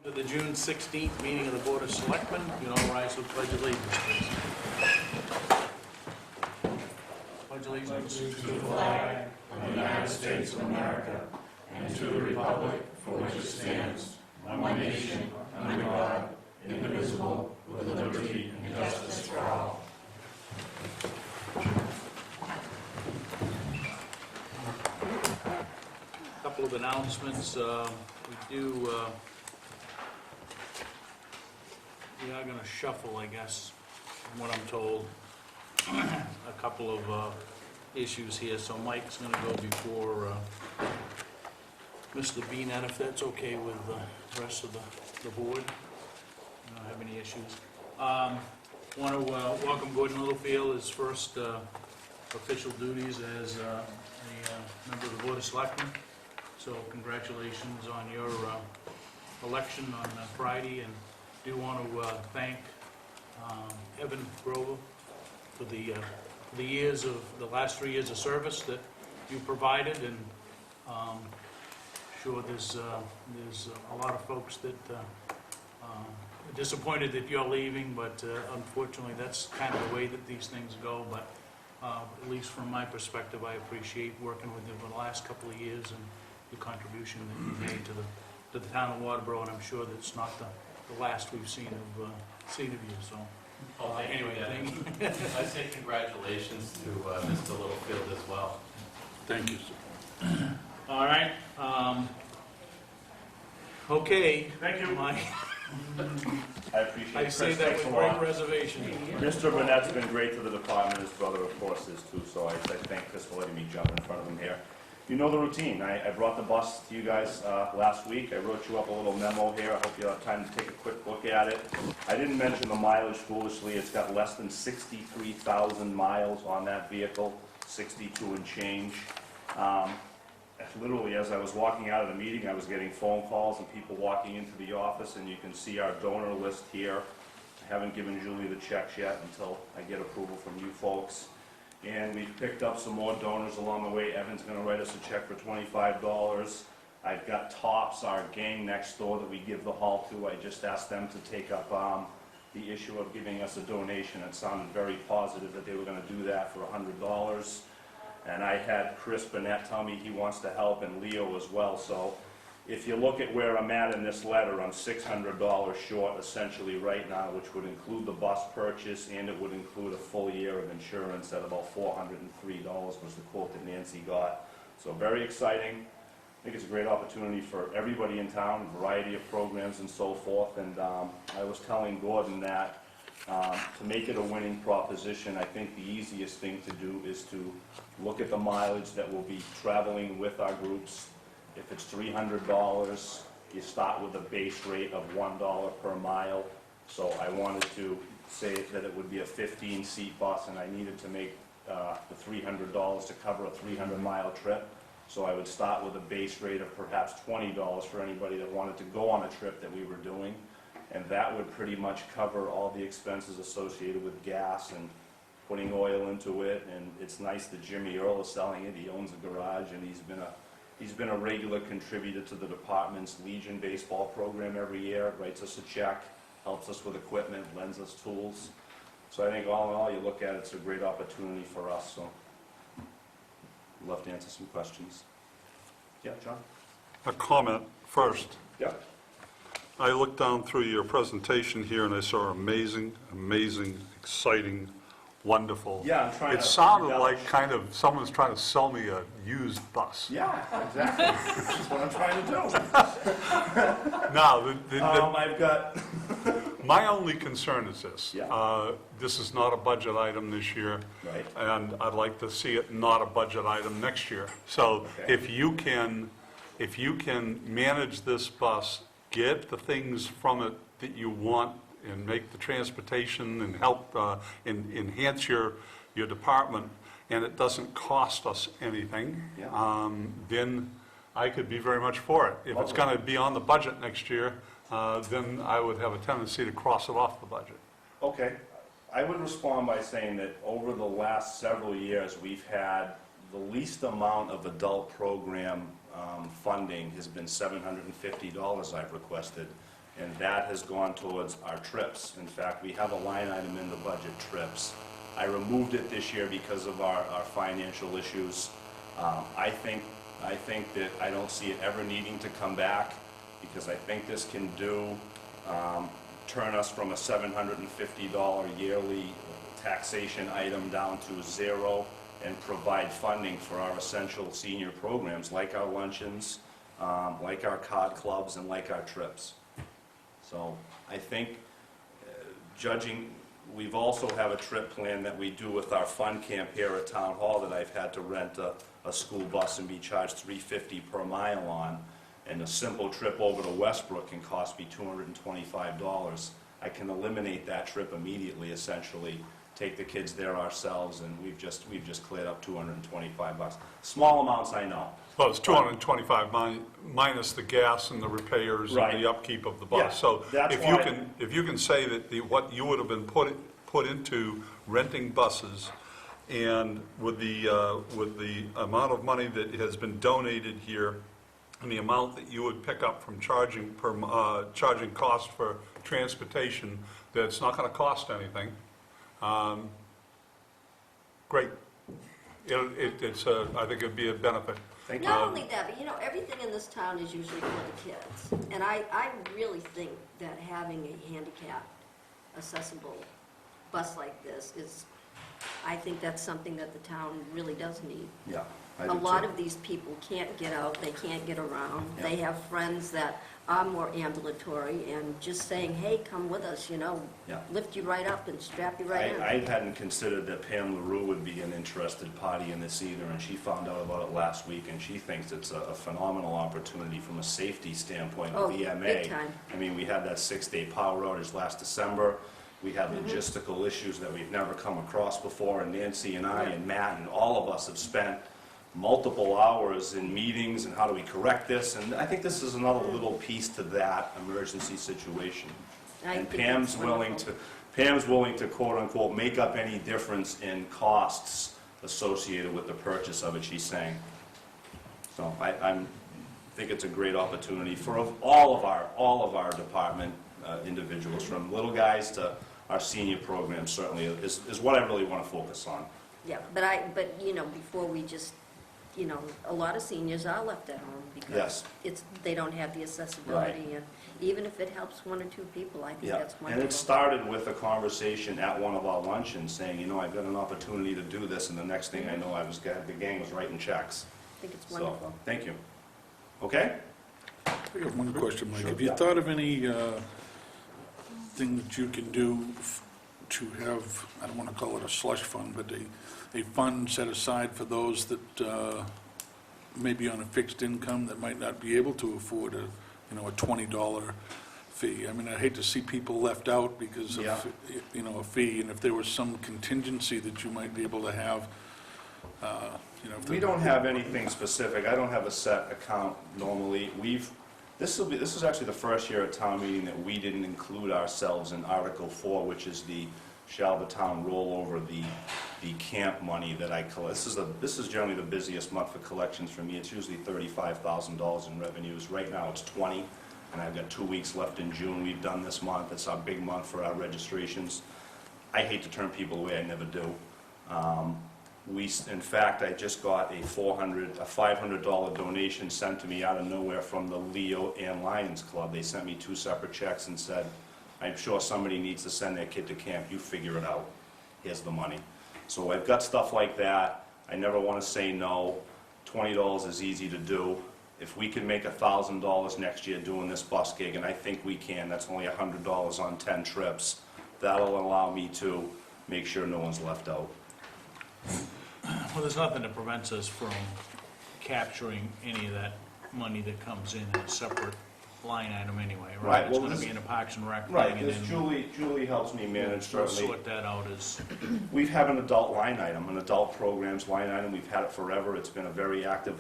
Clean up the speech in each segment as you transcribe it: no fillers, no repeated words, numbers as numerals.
To the June 16th meeting of the Board of Selectmen, you all rise with pledge of allegiance, please. Pledge allegiance To the flag of the United States of America and to the republic for which it stands, one nation, under God, indivisible, with liberty and justice for all. A couple of announcements. We are going to shuffle, I guess, from what I'm told, a couple of issues here. So Mike's going to go before Mr. Beanet, if that's okay with the rest of the board. I don't have any issues. Want to welcome Gordon Littlefield, his first official duties as a member of the Board of Selectmen. So congratulations on your election on Friday, and do want to thank Evan Grover for the last 3 years of service that you provided, and sure there's a lot of folks that are disappointed that you're leaving, but unfortunately that's kind of the way that these things go. But at least from my perspective, I appreciate working with you for the last couple of years and the contribution that you made to the town of Waterboro, and I'm sure that it's not the last we've seen of you. So anyway, thank you. I say congratulations to Mr. Littlefield as well. Thank you, sir. All right. Okay. Thank you. I appreciate it. I say Chris, that thanks with a great lot. reservation. Mr. Burnett's been great to the department, his brother, of course, is too, so I thank Chris for letting me jump in front of him here. You know the routine. I brought the bus to you guys last week. I wrote you up a little memo here. I hope you have time to take a quick look at it. I didn't mention the mileage foolishly. It's got less than 63,000 miles on that vehicle, 62 and change. Literally, as I was walking out of the meeting, I was getting phone calls and people walking into the office, and you can see our donor list here. I haven't given Julie the checks yet until I get approval from you folks. And we've picked up some more donors along the way. Evan's going to write us a check for $25. I've got Tops, our gang next door that we give the haul to. I just asked them to take up the issue of giving us a donation. It sounded very positive that they were going to do that for $100. And I had Chris Burnett tell me he wants to help, and Leo as well. So if you look at where I'm at in this letter, I'm $600 short essentially right now, which would include the bus purchase, and it would include a full year of insurance at about $403 was the quote that Nancy got. So very exciting. I think it's a great opportunity for everybody in town, a variety of programs and so forth. And I was telling Gordon that to make it a winning proposition, I think the easiest thing to do is to look at the mileage that will be traveling with our groups. If it's $300, you start with a base rate of $1 per mile. So I wanted to say that it would be a 15-seat bus, and I needed to make the $300 to cover a 300-mile trip. So I would start with a base rate of perhaps $20 for anybody that wanted to go on a trip that we were doing. And that would pretty much cover all the expenses associated with gas and putting oil into it. And it's nice that Jimmy Earl is selling it. He owns a garage, and he's been a regular contributor to the department's Legion baseball program every year. Writes us a check, helps us with equipment, lends us tools. So I think all in all, you look at it, it's a great opportunity for us. So I'd love to answer some questions. Yeah, John? A comment first. Yeah. I looked down through your presentation here and I saw amazing, exciting, wonderful. Yeah, I'm trying It to sounded embellish. like kind of someone's trying to sell me a used bus. Yeah, exactly. That's what I'm trying to do. Now, I've got... my only concern is this. Yeah. This is not a budget item this year. Right. And I'd like to see it not a budget item next year. So Okay. if you can manage this bus, get the things from it that you want, and make the transportation and help enhance your department, and it doesn't cost us anything, Yeah. then I could be very much for it. If it's Lovely. going to be on the budget next year, then I would have a tendency to cross it off the budget. Okay. I would respond by saying that over the last several years, we've had the least amount of adult program funding has been $750 I've requested. and that has gone towards our trips. In fact, we have a line item in the budget, trips. I removed it this year because of our financial issues. I think that I don't see it ever needing to come back, because I think this can turn us from a $750 yearly taxation item down to zero and provide funding for our essential senior programs, like our luncheons, like our card clubs, and like our trips. So I think, we've also have a trip plan that we do with our fun camp here at Town Hall that I've had to rent a school bus and be charged $350 per mile on, and a simple trip over to Westbrook can cost me $225. I can eliminate that trip immediately, essentially, take the kids there ourselves, and we've just cleared up $225. Small amounts, I know. Well, it's 225 minus the gas and the repairs Right. and the upkeep of the Yeah, bus. So that's if why- you can say that what you would have been put into renting buses, and with the amount of money that has been donated here, and the amount that you would pick up from charging cost for transportation, that it's not going to cost anything. Great. I think it'd be a benefit. Thank you. Not only that, but everything in this town is usually for the kids. And I really think that having a handicap accessible bus like this I think that's something that the town really does need. Yeah, I A do lot too. of these people can't get out, they can't get around. Yeah. They have friends that are more ambulatory, and just saying, hey, come with us, Yeah. lift you right up and strap you right in. I hadn't considered that Pam LaRue would be an interested party in this either, and she found out about it last week, and she thinks it's a phenomenal opportunity from a safety standpoint Oh, with EMA. big time. I mean, we had that 6-day power outage last December. We have logistical issues that we've never come across before, and Nancy and I Yeah. and Matt and all of us have spent multiple hours in meetings, and how do we correct this? And I think this is another little piece to that emergency situation. I And think Pam's that's willing to quote-unquote make up any difference in costs associated with the purchase of it, she's saying. So I think it's a great opportunity for all of our department individuals, from little guys to our senior program, certainly is what I really want to focus on. Yeah, but before we just, a lot of seniors are left at home because Yes. they don't have the accessibility, and even if it helps one or two people, I think Yeah, that's and wonderful. it started with a conversation at one of our luncheons saying, I've got an opportunity to do this, and the next thing I know, the gang was writing checks. I think it's So, wonderful. thank you. Okay? I have one question, Mike. Sure. Have you thought of any thing that you can do to have, I don't want to call it a slush fund, but a fund set aside for those that may be on a fixed income that might not be able to afford a $20 fee? I mean, I hate to see people left out because of, Yeah. a fee, and if there was some contingency that you might be able to have, if We don't have anything specific. I don't have a set account normally. This is actually the first year at town meeting that we didn't include ourselves in Article 4, which is shall the town roll over the camp money that I collect. This is generally the busiest month for collections for me. It's usually $35,000 in revenues. Right now it's 20, and I've got 2 weeks left in June. We've done this month. It's our big month for our registrations. I hate to turn people away. I never do. In fact, I just got a $500 donation sent to me out of nowhere from the Leo and Lions Club. They sent me 2 separate checks and said, I'm sure somebody needs to send their kid to camp. You figure it out. Here's the money. So I've got stuff like that. I never want to say no. $20 is easy to do. If we can make $1,000 next year doing this bus gig, and I think we can, that's only $100 on 10 trips. That'll allow me to make sure no one's left out. Well, there's nothing that prevents us from capturing any of that money that comes in a separate line item anyway, Right, right? It's well, gonna this- be in a Parks and Rec thing, Right, and because then Julie helps me manage we'll certainly. sort that out as, We have an adult line item, an adult programs line item. We've had it forever. It's been a very active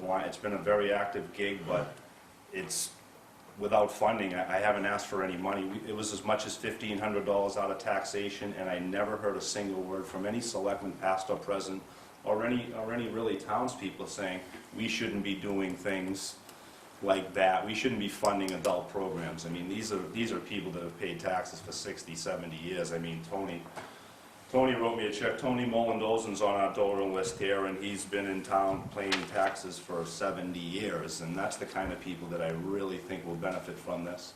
gig, but it's without funding. I haven't asked for any money. It was as much as $1,500 out of taxation, and I never heard a single word from any selectman, past or present, or any really townspeople saying we shouldn't be doing things like that. We shouldn't be funding adult programs. I mean, these are people that have paid taxes for 60, 70 years. I mean, Tony wrote me a check. Tony Molendozen's on our donor list here, and he's been in town paying taxes for 70 years, and that's the kind of people that I really think will benefit from this,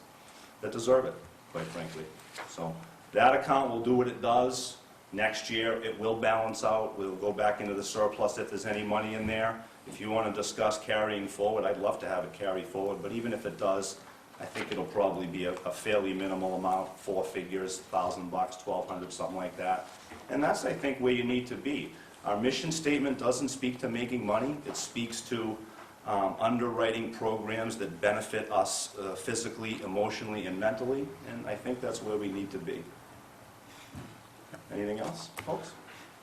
that deserve it, quite frankly. So that account will do what it does. Next year, it will balance out. We'll go back into the surplus if there's any money in there. If you want to discuss carrying forward, I'd love to have it carry forward, but even if it does, I think it'll probably be a fairly minimal amount, 4 figures, $1,000, $1,200, something like that. And that's, I think, where you need to be. Our mission statement doesn't speak to making money. It speaks to underwriting programs that benefit us physically, emotionally, and mentally, and I think that's where we need to be. Anything else, folks?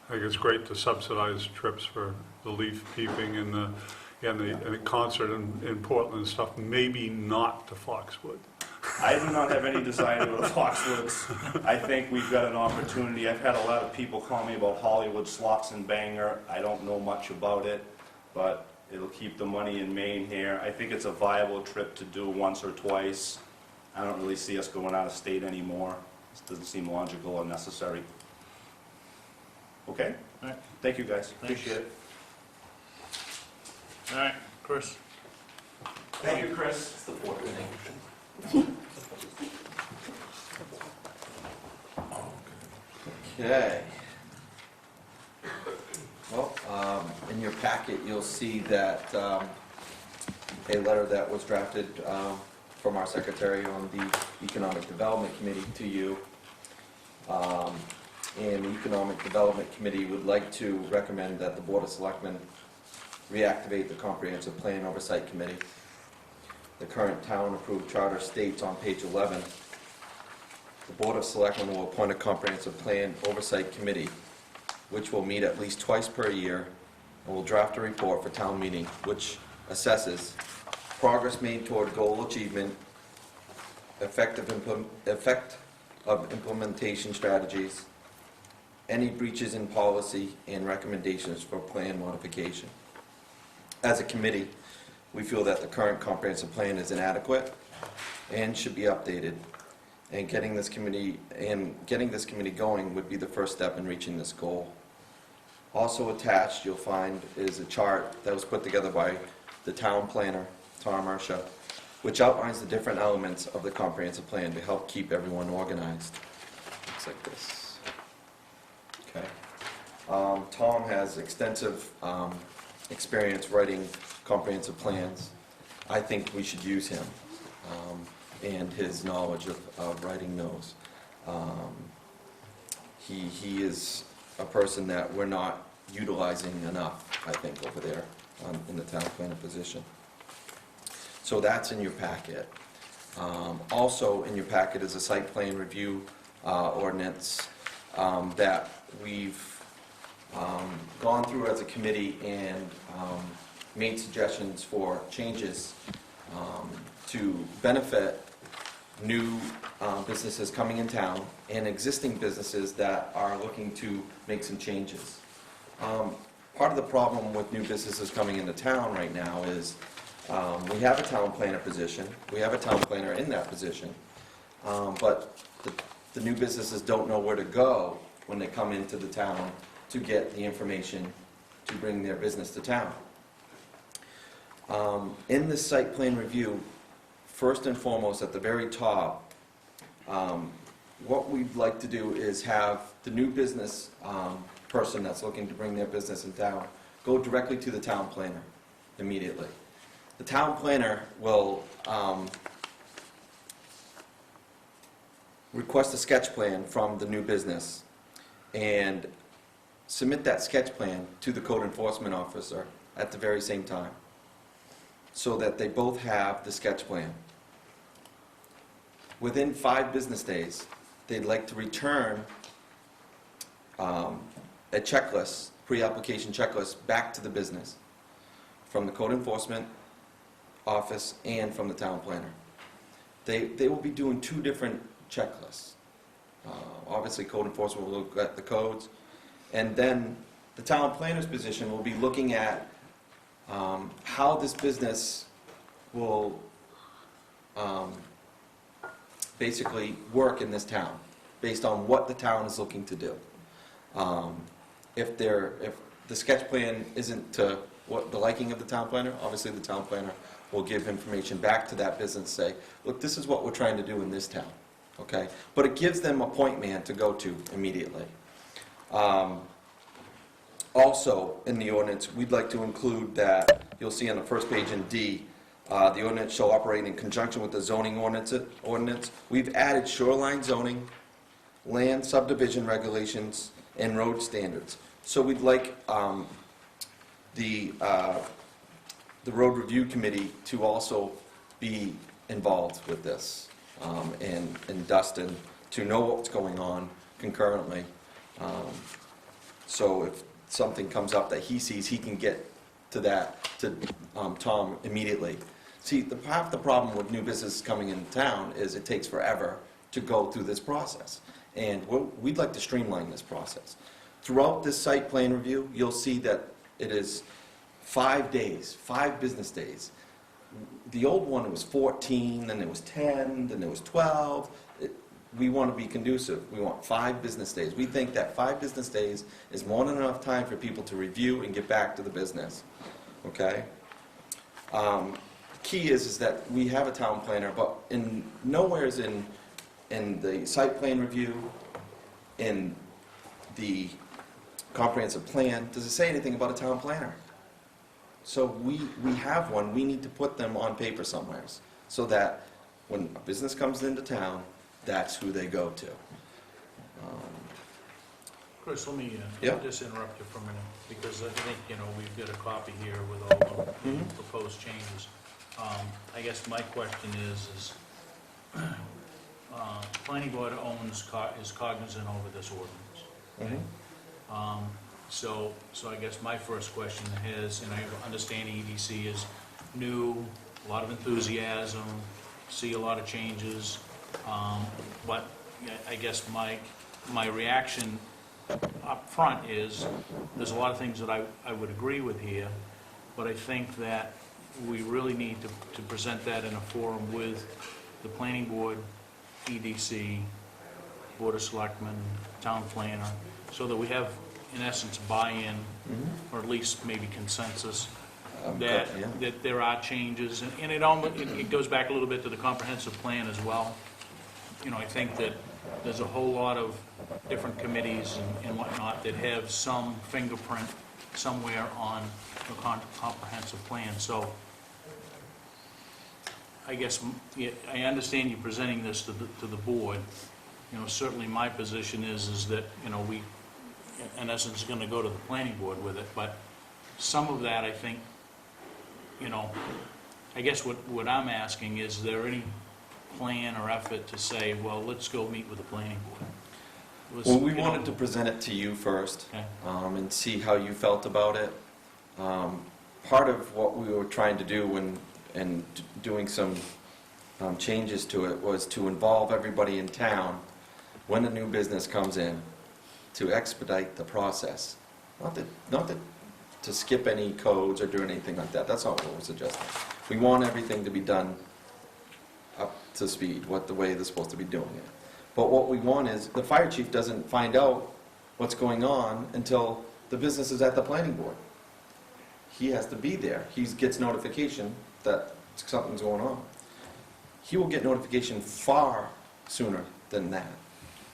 I think it's great to subsidize trips for the leaf peeping and the concert in Portland and stuff, maybe not to Foxwood. I do not have any desire to go to Foxwoods. I think we've got an opportunity. I've had a lot of people call me about Hollywood Slots and Bangor. I don't know much about it, but it'll keep the money in Maine here. I think it's a viable trip to do once or twice. I don't really see us going out of state anymore. This doesn't seem logical or necessary. Okay? All right. Thank you, guys. Thanks. Appreciate it. All right, Chris. Thank you, Chris. It's the board thing. Okay. Well, in your packet, you'll see that a letter that was drafted from our secretary on the Economic Development Committee to you. And the Economic Development Committee would like to recommend that the Board of Selectmen reactivate the Comprehensive Plan Oversight Committee. The current town-approved charter states on page 11, the Board of Selectmen will appoint a Comprehensive Plan Oversight Committee, which will meet at least twice per year and will draft a report for town meeting, which assesses progress made toward goal achievement, effect of implementation strategies, any breaches in policy, and recommendations for plan modification. As a committee, we feel that the current comprehensive plan is inadequate and should be updated. And getting this committee going would be the first step in reaching this goal. Also attached, you'll find, is a chart that was put together by the town planner, Tom Mersha, which outlines the different elements of the comprehensive plan to help keep everyone organized. Looks like this. Okay. Tom has extensive experience writing comprehensive plans. I think we should use him and his knowledge of writing those. He is a person that we're not utilizing enough, I think, over there in the town planner position. So that's in your packet. Also in your packet is a site plan review ordinance that we've gone through as a committee and made suggestions for changes to benefit new businesses coming in town and existing businesses that are looking to make some changes. Part of the problem with new businesses coming into town right now is we have a town planner position, we have a town planner in that position, but the new businesses don't know where to go when they come into the town to get the information to bring their business to town. In this site plan review, first and foremost, at the very top, what we'd like to do is have the new business person that's looking to bring their business in town go directly to the town planner immediately. The town planner will request a sketch plan from the new business and submit that sketch plan to the code enforcement officer at the very same time, so that they both have the sketch plan. Within 5 business days, they'd like to return a checklist, pre-application checklist, back to the business from the code enforcement office and from the town planner. They will be doing 2 different checklists. Obviously, code enforcement will look at the codes, and then the town planner's position will be looking at how this business will basically work in this town, based on what the town is looking to do. If the sketch plan isn't to what the liking of the town planner, obviously the town planner will give information back to that business, say, look, this is what we're trying to do in this town, okay? But it gives them a point man to go to immediately. Also, in the ordinance, we'd like to include that, you'll see on the first page in D, the ordinance shall operate in conjunction with the zoning ordinance. We've added shoreline zoning, land subdivision regulations, and road standards. So we'd like the road review committee to also be involved with this, and Dustin to know what's going on concurrently. So if something comes up that he sees, he can get to Tom immediately. See, half the problem with new business coming into town is it takes forever to go through this process. And we'd like to streamline this process. Throughout this site plan review, you'll see that it is 5 days, 5 business days. The old one was 14, then it was 10, then it was 12. We want to be conducive. We want 5 business days. We think that 5 business days is more than enough time for people to review and get back to the business. Okay? The key is that we have a town planner, but nowhere is in the site plan review, in the comprehensive plan, does it say anything about a town planner. So we have one. We need to put them on paper somewhere so that when a business comes into town, that's who they go to. Chris, let me Yeah. just interrupt you for a minute, because I think, we've got a copy here with all the proposed changes. I guess my question is planning board is cognizant over this ordinance. Okay? So I guess my first question is, and I understand EDC is new, a lot of enthusiasm, see a lot of changes, but I guess my reaction up front is, there's a lot of things that I would agree with here, but I think that we really need to present that in a forum with the planning board, EDC, Board of Selectmen, town planner, so that we have, in essence, buy-in, or at least maybe consensus, that there are changes, and it goes back a little bit to the comprehensive plan as well. I think that there's a whole lot of different committees and whatnot that have some fingerprint somewhere on the comprehensive plan. So I guess I understand you presenting this to the board. Certainly my position is that, we, in essence, going to go to the planning board with it, but some of that, I think, I guess what I'm asking is there any plan or effort to say, well, let's go meet with the planning board? Well, we wanted to present it to you first, Okay. And see how you felt about it. Part of what we were trying to do and doing some changes to it was to involve everybody in town when a new business comes in, to expedite the process. Not to skip any codes or do anything like that. That's not what we're suggesting. We want everything to be done up to speed, the way they're supposed to be doing it. But what we want is, the fire chief doesn't find out what's going on until the business is at the planning board. He has to be there. He gets notification that something's going on. He will get notification far sooner than that.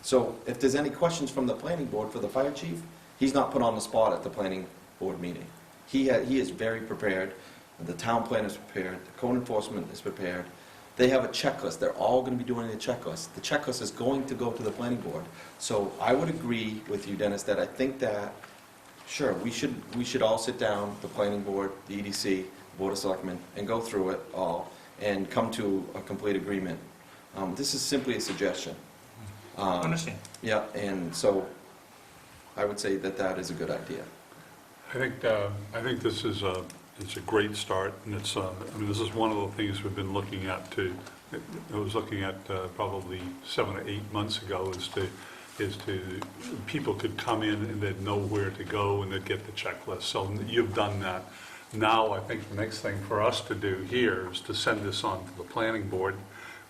So if there's any questions from the planning board for the fire chief, he's not put on the spot at the planning board meeting. He is very prepared. The town planner is prepared. The code enforcement is prepared. They have a checklist. They're all going to be doing a checklist. The checklist is going to go to the planning board. So I would agree with you, Dennis, that I think that, sure, we should all sit down, the planning board, the EDC, Board of Selectmen, and go through it all and come to a complete agreement. This is simply a suggestion. Understand. Yeah, and so I would say that is a good idea. I think this is it's a great start, and this is one of the things we've been looking at I was looking at probably 7 or 8 months ago, is to people could come in and they'd know where to go and they'd get the checklist. So you've done that. Now, I think the next thing for us to do here is to send this on to the planning board.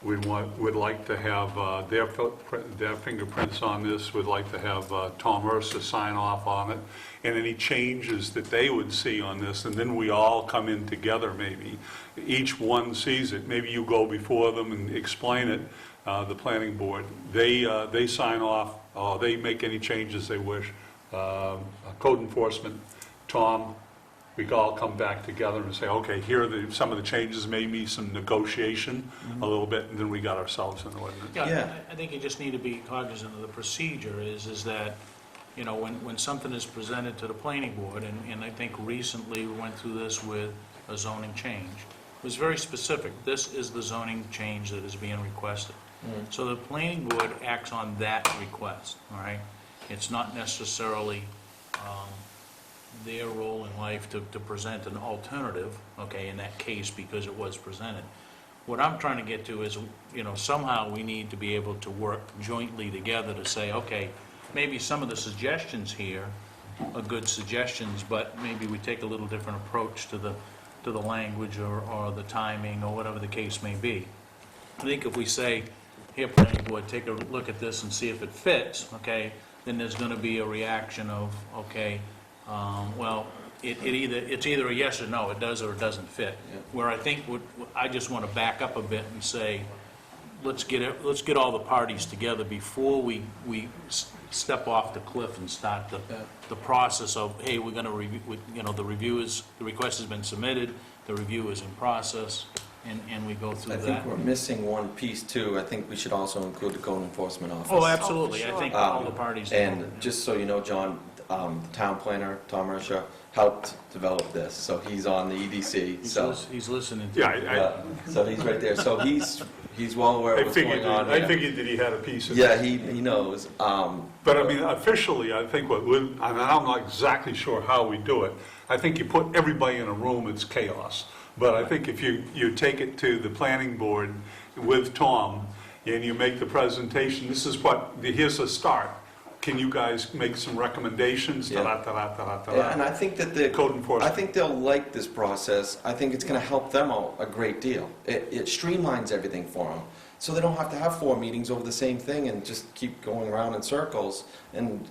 Would like to have their fingerprints on this, would like to have Tom Ursa sign off on it, and any changes that they would see on this, and then we all come in together maybe. Each one sees it, maybe you go before them and explain it, the planning board. They sign off, they make any changes they wish. Code enforcement, Tom, we could all come back together and say, okay, here are some of the changes, maybe some negotiation a little bit, and then we got ourselves in ordinance. Yeah. I think you just need to be cognizant of the procedure is that, you know, when something is presented to the planning board, and I think recently we went through this with a zoning change, it was very specific. This is the zoning change that is being requested. So the planning board acts on that request, all right? It's not necessarily their role in life to present an alternative, okay, in that case, because it was presented. What I'm trying to get to is, you know, somehow we need to be able to work jointly together to say, okay, maybe some of the suggestions here are good suggestions, but maybe we take a little different approach to the language or the timing or whatever the case may be. I think if we say, here, planning board, take a look at this and see if it fits, okay, then there's going to be a reaction of, okay, well, it's either a yes or no, it does or it doesn't fit. Yeah. Where I think I just want to back up a bit and say, let's get all the parties together before we step off the cliff and start the process of, hey, we're going to review, you know, the request has been submitted, the review is in process, and we go through I that. think we're missing one piece too. I think we should also include the code enforcement office. Oh, absolutely. I sure. think all the parties. And just so you know, John, the town planner, Tom Ursha, helped develop this, so he's on the EDC, so. He's listening to. Yeah, So he's right there, so he's well aware I of what's going on I here. figured that he had a piece of it. Yeah, he knows. But I mean, officially, I think and I'm not exactly sure how we do it. I think you put everybody in a room, it's chaos. But I think if you take it to the planning board with Tom, and you make the presentation, here's a start. Can you guys make some recommendations? Yeah. Da-da-da-da-da-da-da. And I think that Code enforcement. I think they'll like this process. I think it's going to help them out a great deal. It streamlines everything for them, so they don't have to have 4 meetings over the same thing and just keep going around in circles. And to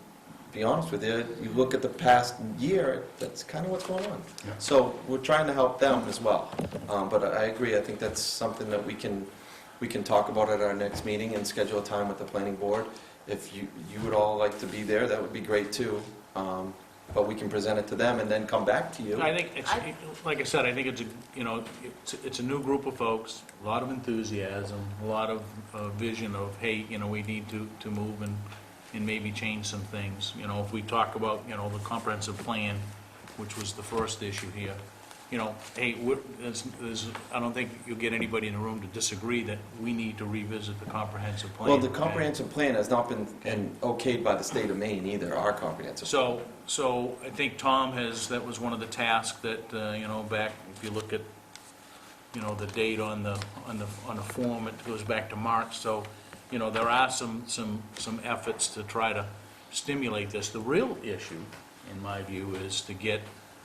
be honest with you, you look at the past year, that's kind of what's going on. Yeah. So we're trying to help them as well. But I agree. I think that's something that we can talk about at our next meeting and schedule a time with the planning board. If you would all like to be there, that would be great too. But we can present it to them and then come back to you. I think it's, like I said, I think it's a new group of folks, a lot of enthusiasm, a lot of vision of, hey, you know, we need to move and maybe change some things. You know, if we talk about, you know, the comprehensive plan, which was the first issue here, you know, hey, I don't think you'll get anybody in the room to disagree that we need to revisit the comprehensive plan. Well, the okay? comprehensive plan has not been okayed by the state of Maine either, our comprehensive. So I think Tom that was one of the tasks that, you know, back, if you look at, you know, the date on the form, it goes back to March. So, you know, there are some efforts to try to stimulate this. The real issue, in my view, is to get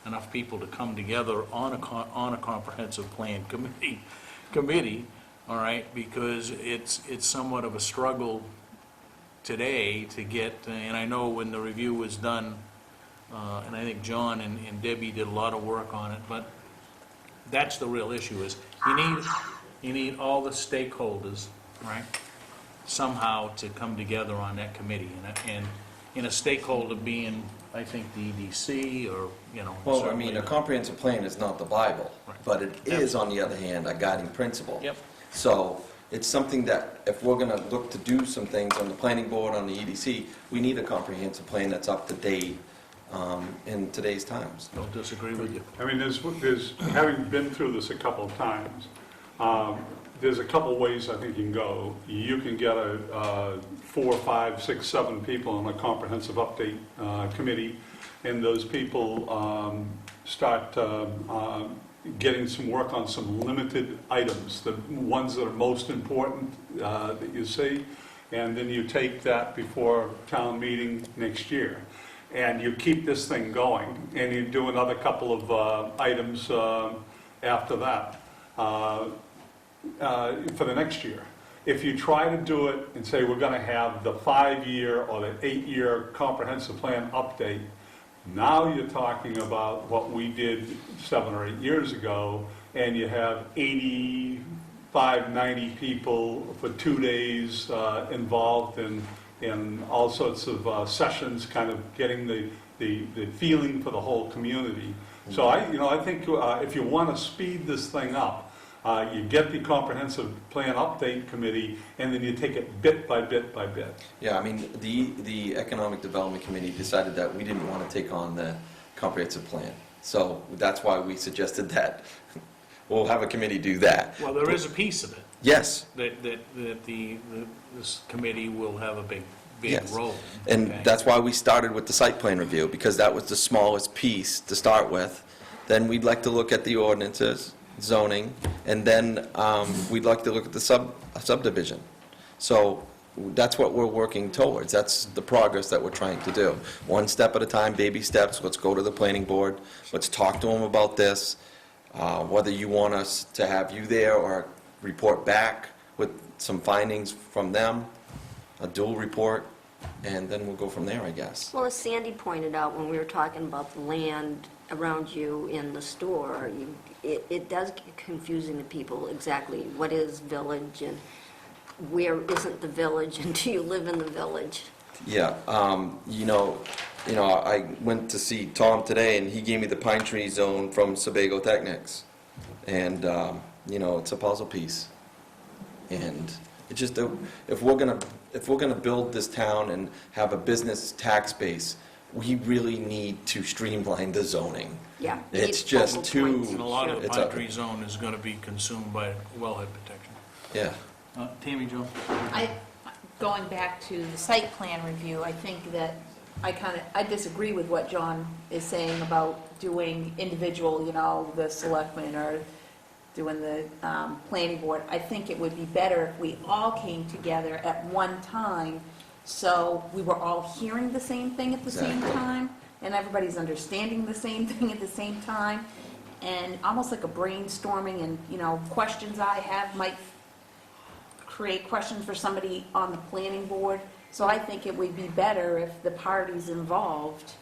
enough people to come together on a comprehensive plan committee, all right, because it's somewhat of a struggle today to get, and I know when the review was done, and I think John and Debbie did a lot of work on it, but that's the real issue is you need all the stakeholders, right, somehow to come together on that committee, and a stakeholder being, I think, the EDC or, you know. Well, I certainly- mean, a comprehensive plan is not the Bible, Right. but it is, on the other hand, a guiding principle. Yep. So it's something that if we're going to look to do some things on the planning board, on the EDC, we need a comprehensive plan that's up to date in today's times. Don't disagree with you. I mean, there's having been through this a couple of times, there's a couple of ways I think you can go. You can get 4, 5, 6, 7 people on a comprehensive update committee, and those people start getting some work on some limited items, the ones that are most important that you see, and then you take that before town meeting next year. and you keep this thing going, and you do another couple of items after that for the next year. If you try to do it and say we're going to have the 5-year or the 8-year comprehensive plan update, now you're talking about what we did 7 or 8 years ago, and you have 85, 90 people for 2 days involved in all sorts of sessions, kind of getting the feeling for the whole community. So I think if you want to speed this thing up, you get the comprehensive plan update committee, and then you take it bit by bit by bit. Yeah, I mean, the Economic Development Committee decided that we didn't want to take on the comprehensive plan. So that's why we suggested that we'll have a committee do that. Well, there is a piece of it, Yes, that this committee will have a big Yes. role. and okay? that's why we started with the site plan review, because that was the smallest piece to start with. Then we'd like to look at the ordinances, zoning, and then we'd like to look at the subdivision. So that's what we're working towards. That's the progress that we're trying to do. One step at a time, baby steps. Let's go to the planning board. Let's talk to them about this. Whether you want us to have you there or report back with some findings from them, a dual report, and then we'll go from there, I guess. Well, as Sandy pointed out when we were talking about the land around you in the store, it does get confusing to people exactly what is village and where isn't the village, and do you live in the village? Yeah, I went to see Tom today, and he gave me the pine tree zone from Sebago Technics. And, it's a puzzle piece. And it just, if we're gonna build this town and have a business tax base, we really need to streamline the zoning. Yeah. It's need just focal too- points. And a lot of the It's pine a- tree zone is going to be consumed by wellhead protection. Yeah. Tammy Jo? Going back to the site plan review, I think that I disagree with what John is saying about doing individual, the selectmen or doing the planning board. I think it would be better if we all came together at one time, so we were all hearing the same thing at the same Exactly. time, and everybody's understanding the same thing at the same time, and almost like a brainstorming, and, questions I have might create questions for somebody on the planning board. So I think it would be better if the parties involved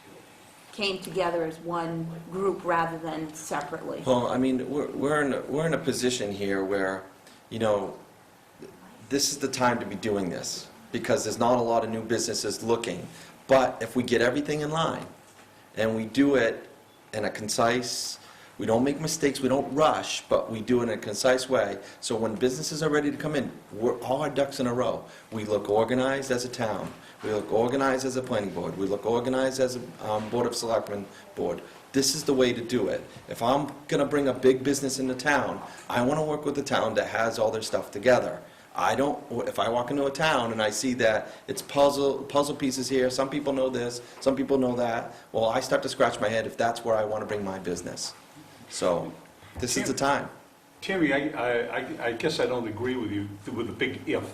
came together as one group rather than separately. Well, I mean, we're in a position here where, this is the time to be doing this, because there's not a lot of new businesses looking. But if we get everything in line, and we do it in a concise, we don't make mistakes, we don't rush, but we do it in a concise way, so when businesses are ready to come in, we're all our ducks in a row. We look organized as a town, we look organized as a planning board, we look organized as a Board of Selectmen board. This is the way to do it. If I'm gonna bring a big business into town, I wanna work with a town that has all their stuff together. If I walk into a town and I see that it's puzzle pieces here, some people know this, some people know that, well, I start to scratch my head if that's where I wanna bring my business. So, this is the time. Tammy, I guess I don't agree with you with a big if.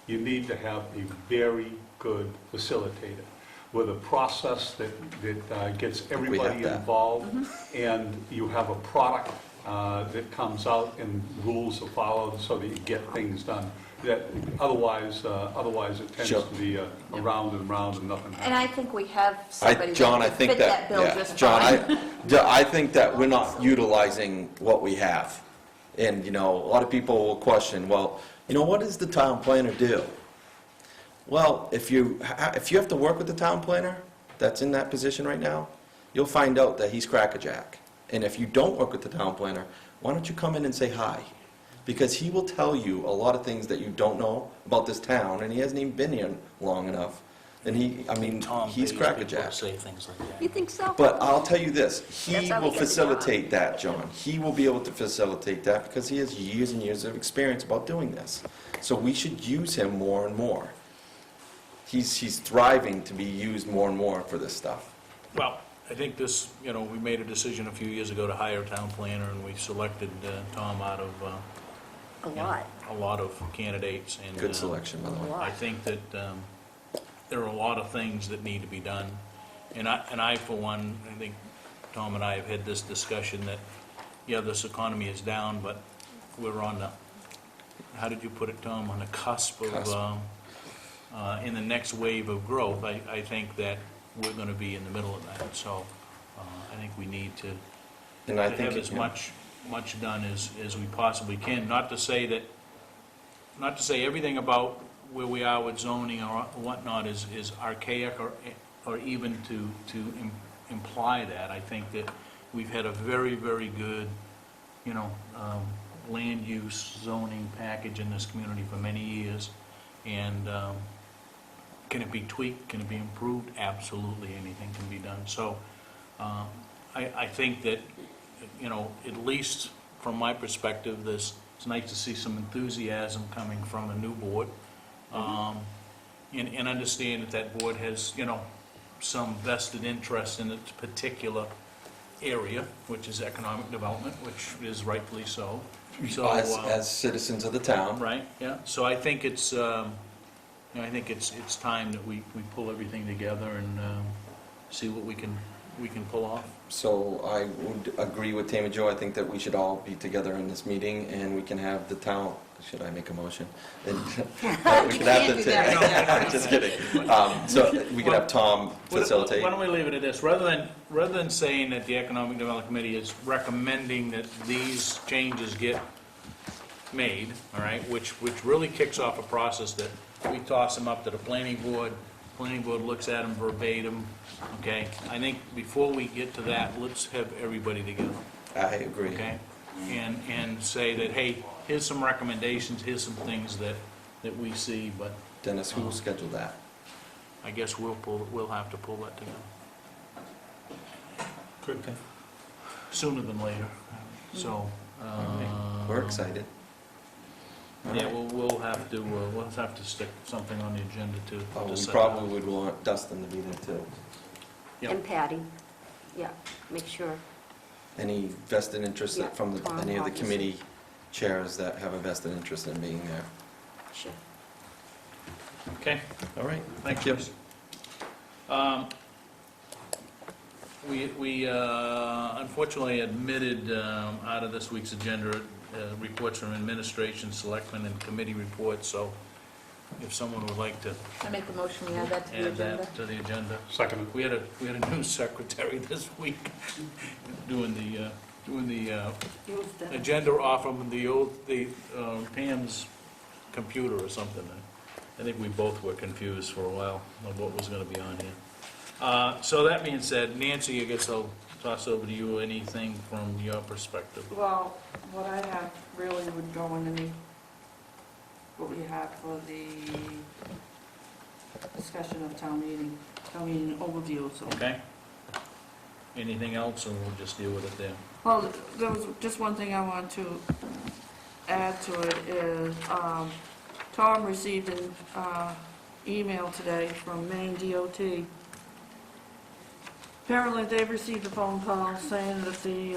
You need to have a very good facilitator with a process that gets everybody that. involved, and you have a product that comes out and rules are followed so that you get things done. That otherwise it tends Sure. to be around and round and nothing And happens. I think we have somebody John, I that could think fit that bill yeah, just John, fine. I think that we're not utilizing what we have. And, a lot of people will question, well, what does the town planner do? Well, if you have to work with the town planner that's in that position right now, you'll find out that he's crackerjack. And if you don't work with the town planner, why don't you come in and say hi? Because he will tell you a lot of things that you don't know about this town, and he hasn't even been here long enough. And he's crackerjack. Say things like that. You think so? But I'll tell you this, he That's how we will get the facilitate that, John. He will be able to facilitate that because he has years and years of experience about doing this. So we should use him more and more. He's thriving to be used more and more for this stuff. Well, I think this, we made a decision a few years ago to hire a town planner, and we selected Tom out of A lot. a lot of candidates. And Good selection, by the way. A lot. I think that there are a lot of things that need to be done, And I, for one, I think Tom and I have had this discussion that, yeah, this economy is down, but we're on the, how did you put it, Tom, on the cusp of, Cusp. in the next wave of growth. I think that we're going to be in the middle of that, so I think we need to And I to think, have as much done as we possibly can. Not to say everything about where we are with zoning or whatnot is archaic or even to imply that. I think that we've had a very, very good, land use zoning package in this community for many years. And can it be tweaked? Can it be improved? Absolutely, anything can be done. So I think that, at least from my perspective, it's nice to see some enthusiasm coming from a new board. And understand that board has, some vested interest in its particular area, which is economic development, which is rightfully so. So, as citizens of the town, right, yeah. So I think it's, it's time that we pull everything together and see what we can pull off. so I would agree with Tammy Jo. I think that we should all be together in this meeting, and we can have the town, should I make a motion? And we could have can't do that. Just kidding. So we could have Tom facilitate. Why don't we leave it at this? Rather than saying that the Economic Development Committee is recommending that these changes get made, all right, which really kicks off a process that we toss them up to the planning board looks at them verbatim, okay? I think before we get to that, let's have everybody together, I agree. okay? And say that, hey, here's some recommendations, here's some things that we see, but Dennis, who will schedule that? I guess we'll have to pull that together. Good. Sooner than later, so. We're excited. Yeah, we'll have to stick something on the agenda to. Oh, we set probably would want Dustin to be there too. Yep. And Patty, yeah, make sure. Any vested interest Yeah, from Tom, any of the obviously. committee chairs that have a vested interest in being there? Sure. Okay, All right. thanks, you. Chris. We unfortunately admitted out of this week's agenda reports from administration, selectmen, and committee reports, so if someone would like to I make the motion, we add that to the add agenda. that to the agenda. Second. We had a new secretary this week doing the Use that. agenda off of the Pam's computer or something. I think we both were confused for a while on what was going to be on here. So that being said, Nancy, I guess I'll toss over to you. Anything from your perspective? Well, what I have really would go underneath what we have for the discussion of town meeting overview, so. Okay? Anything else, or we'll just deal with it there? Well, there was just one thing I want to add to it is, Tom received an email today from Maine DOT. Apparently, they've received a phone call saying that the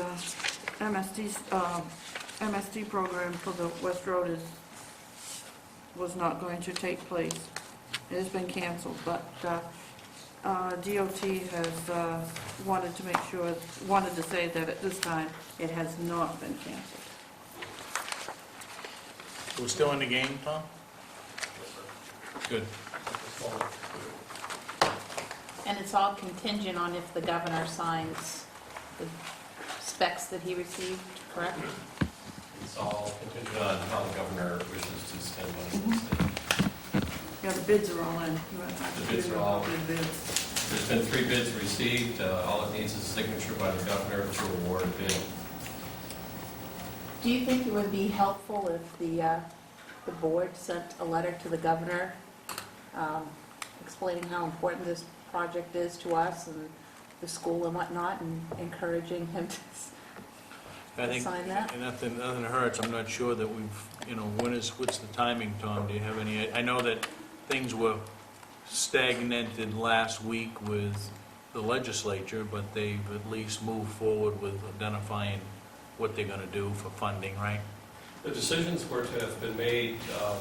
MSD program for the West Road was not going to take place. It has been canceled, but DOT has wanted to say that at this time, it has not been canceled. So we're still in the game, Tom? Good. And it's all contingent on if the governor signs the specs that he received, correct? It's all contingent on how the governor wishes to spend money in the state. Yeah, the bids are all in. The bids are all- Bid bids. There's been 3 bids received. All it needs is a signature by the governor to award a bid. Do you think it would be helpful if the board sent a letter to the governor explaining how important this project is to us and the school and whatnot, and encouraging him I think sign that? nothing hurts. I'm not sure that we've, what's the timing, Tom? Do you have any, I know that things were stagnated last week with the legislature, but they've at least moved forward with identifying what they're going to do for funding, right? The decisions were to have been made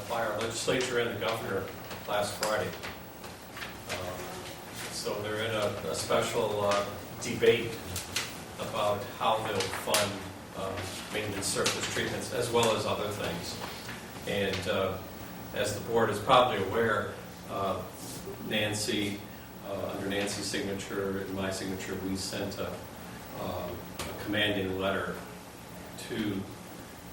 by our legislature and the governor last Friday. So they're in a special debate about how they'll fund maintenance surface treatments as well as other things. And as the board is probably aware, Nancy, under Nancy's signature and my signature, we sent a commanding letter to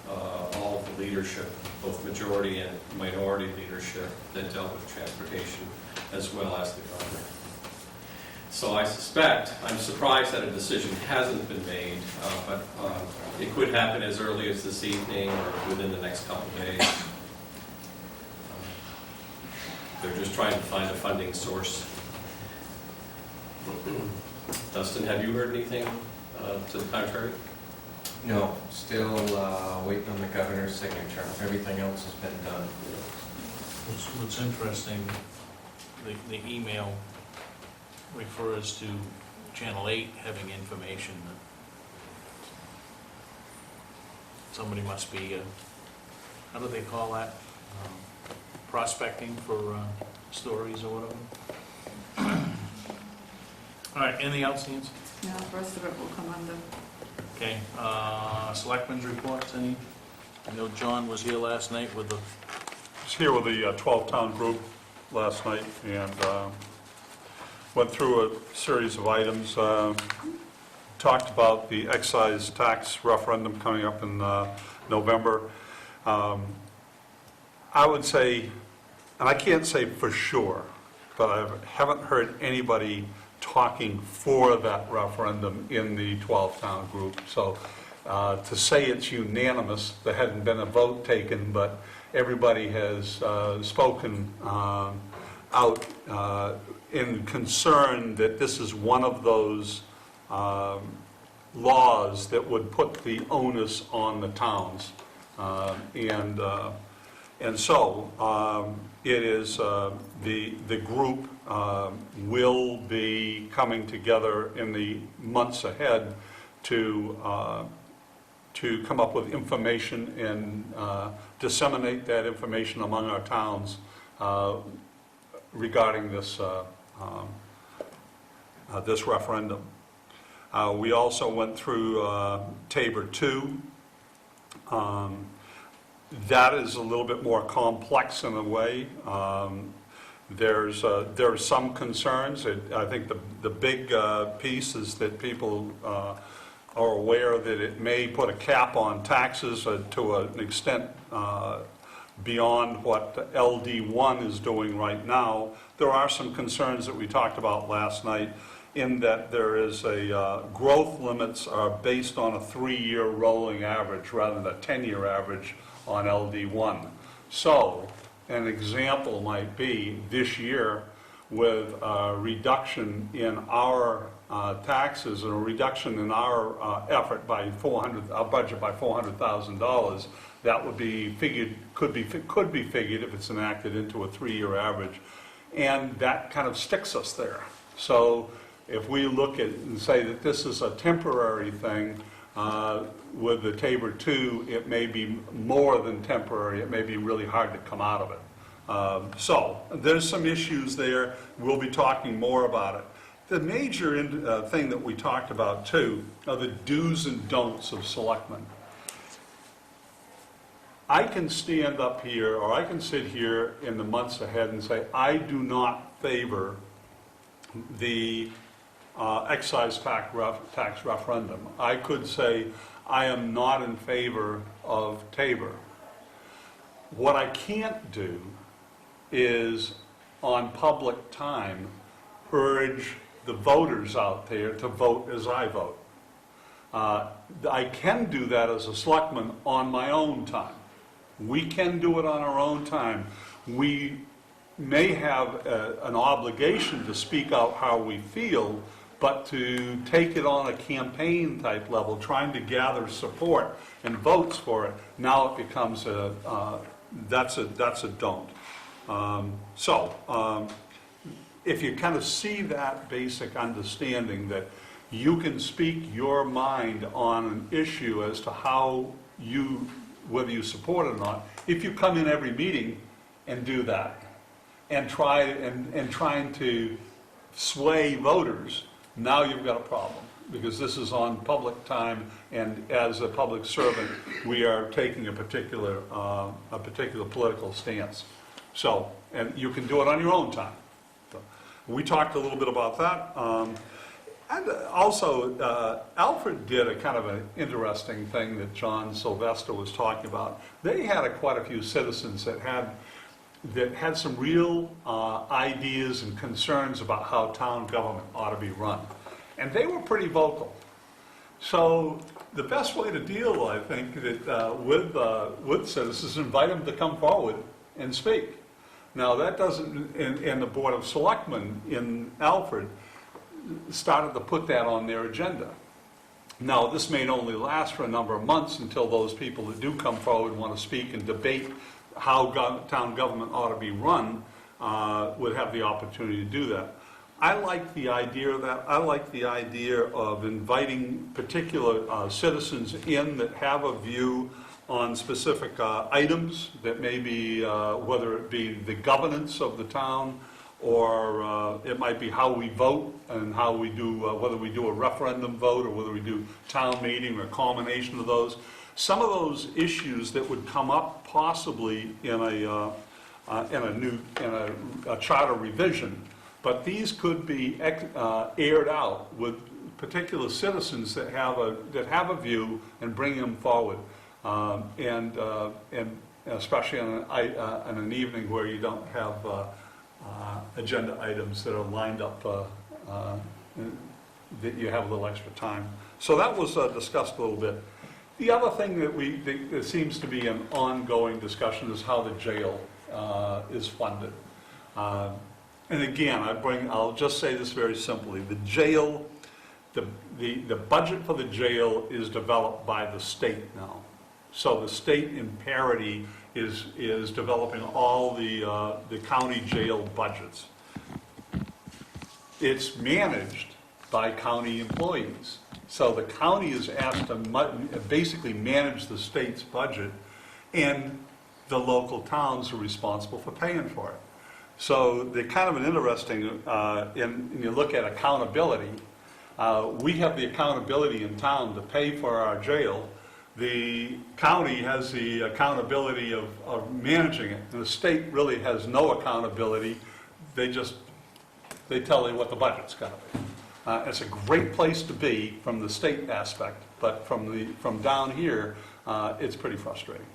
all of the leadership, both majority and minority leadership that dealt with transportation, as well as the governor. So I suspect, I'm surprised that a decision hasn't been made, but it could happen as early as this evening or within the next couple of days. They're just trying to find a funding source. Dustin, have you heard anything to the contrary? No, still waiting on the governor's signature. Everything else has been done. What's interesting, the email refers to Channel 8 having information that somebody must be, how do they call that? Prospecting for stories or whatever. All right, anything else, Nancy? Yeah, the rest of it will come under. Okay, selectmen's reports, any? I know John was here last night with the, I was here with the 12-town group last night and went through a series of items. Talked about the excise tax referendum coming up in November. I would say, and I can't say for sure, but I haven't heard anybody talking for that referendum in the 12-town group. So to say it's unanimous, there hadn't been a vote taken, but everybody has spoken out in concern that this is one of those laws that would put the onus on the towns. And so it is, the group will be coming together in the months ahead to come up with information and disseminate that information among our towns regarding this this referendum. We also went through Tabor 2. That is a little bit more complex in a way. There's some concerns. I think the big piece is that people are aware that it may put a cap on taxes to an extent beyond what LD1 is doing right now. There are some concerns that we talked about last night in that there is a growth limits are based on a 3-year rolling average rather than a 10-year average on LD1. So an example might be this year with a reduction in our taxes and a reduction in our effort by our budget by $400,000. That would be figured, could be figured if it's enacted into a 3-year average, and that kind of sticks us there. So if we look at and say that this is a temporary thing, with the Tabor 2, it may be more than temporary. It may be really hard to come out of it. So there's some issues there. We'll be talking more about it. The major thing that we talked about too are the do's and don'ts of selectmen. I can stand up here, or I can sit here in the months ahead and say, I do not favor the excise tax referendum. I could say, I am not in favor of Tabor. What I can't do is, on public time, urge the voters out there to vote as I vote. I can do that as a selectman on my own time. We can do it on our own time. We may have an obligation to speak out how we feel, but to take it on a campaign type level, trying to gather support and votes for it, now it becomes that's a don't. If you kind of see that basic understanding that you can speak your mind on an issue as to how whether you support it or not, if you come in every meeting and do that, and trying to sway voters, now you've got a problem, because this is on public time, and as a public servant, we are taking a particular political stance. So, and you can do it on your own time. So, we talked a little bit about that. And also, Alfred did a kind of an interesting thing that John Sylvester was talking about. They had quite a few citizens that had some real ideas and concerns about how town government ought to be run. And they were pretty vocal. So the best way to deal, I think, with citizens is invite them to come forward and speak. Now, that doesn't, and the Board of Selectmen in Alfred started to put that on their agenda. Now, this may only last for a number of months until those people that do come forward want to speak and debate how town government ought to be run would have the opportunity to do that. I like the idea of that. I like the idea of inviting particular citizens in that have a view on specific items that may be, whether it be the governance of the town, or it might be how we vote and how we do, whether we do a referendum vote or whether we do town meeting or a combination of those. Some of those issues that would come up possibly in a charter revision, but these could be aired out with particular citizens that have a view and bring them forward, and especially on an evening where you don't have agenda items that are lined up, that you have a little extra time. So that was discussed a little bit. The other thing that seems to be an ongoing discussion is how the jail is funded. And again, I'll just say this very simply. The jail, the budget for the jail is developed by the state now. So the state in parity is developing all the county jail budgets. It's managed by county employees. So the county is asked to basically manage the state's budget, and the local towns are responsible for paying for it. So they're kind of an interesting, when you look at accountability, we have the accountability in town to pay for our jail. The county has the accountability of managing it. And the state really has no accountability. They tell you what the budget's going to be. It's a great place to be from the state aspect, but from down here, it's pretty frustrating.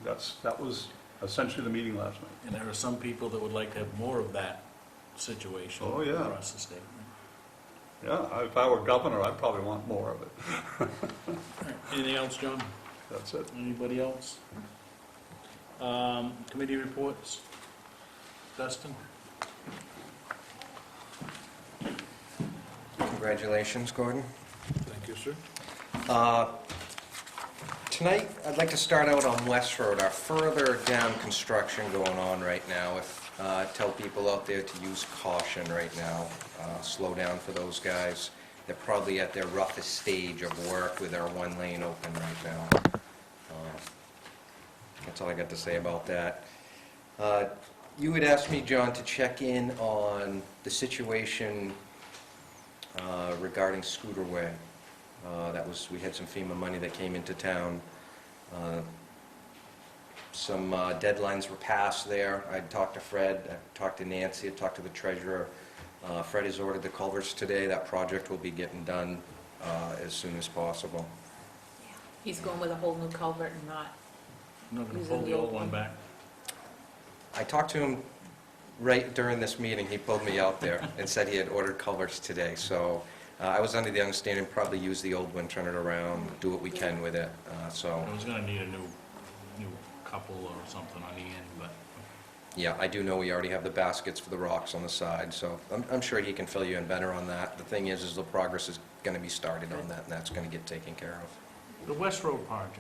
That was essentially the meeting last night. And there are some people that would like to have more of that situation Oh, yeah. across the state. Yeah, if I were governor, I'd probably want more of it. All right. Anything else, John? That's it. Anybody else? Committee reports? Dustin? Congratulations, Gordon. Thank you, sir. Tonight, I'd like to start out on West Road, our further down construction going on right now. Tell people out there to use caution right now, slow down for those guys. They're probably at their roughest stage of work with our one lane open right now. That's all I got to say about that. You had asked me, John, to check in on the situation regarding Scooterway. We had some FEMA money that came into town. Some deadlines were passed there. I talked to Fred, I talked to Nancy, I talked to the treasurer. Fred has ordered the culverts today. That project will be getting done as soon as possible. He's going with a whole new culvert and not, I'm not going to Using pull the the old old one one. back. I talked to him right during this meeting. He pulled me out there and said he had ordered culverts today. So I was under the understanding probably use the old one, turn it around, do what we can with it. So I was going to need a new couple or something on the end, but yeah, I do know we already have the baskets for the rocks on the side, so I'm sure he can fill you in better on that. The thing is the progress is going to be started on that, and that's going to get taken care of. the West Road project,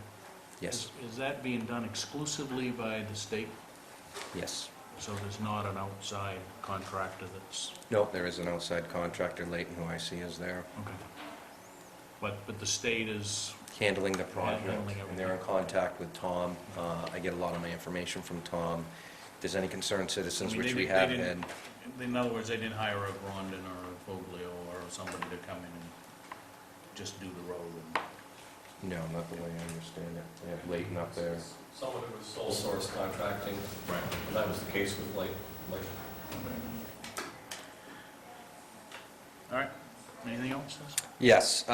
Yes, is that being done exclusively by the state? yes. So there's not an outside contractor that's, Nope, there is an outside contractor, Leighton, who I see is there, okay. But the state is, handling the project, Handling and they're in contact with Tom. I get a lot of my information from Tom. If there's any concerned I citizens, mean, which they we they have didn't- had, in other words, they didn't hire a Grondin or a Foglio or somebody to come in and just do the road. No, not the way I understand it. They have Leighton up there. Some of it was sole source contracting. Right. That was the case with like. All right, anything else? Yes,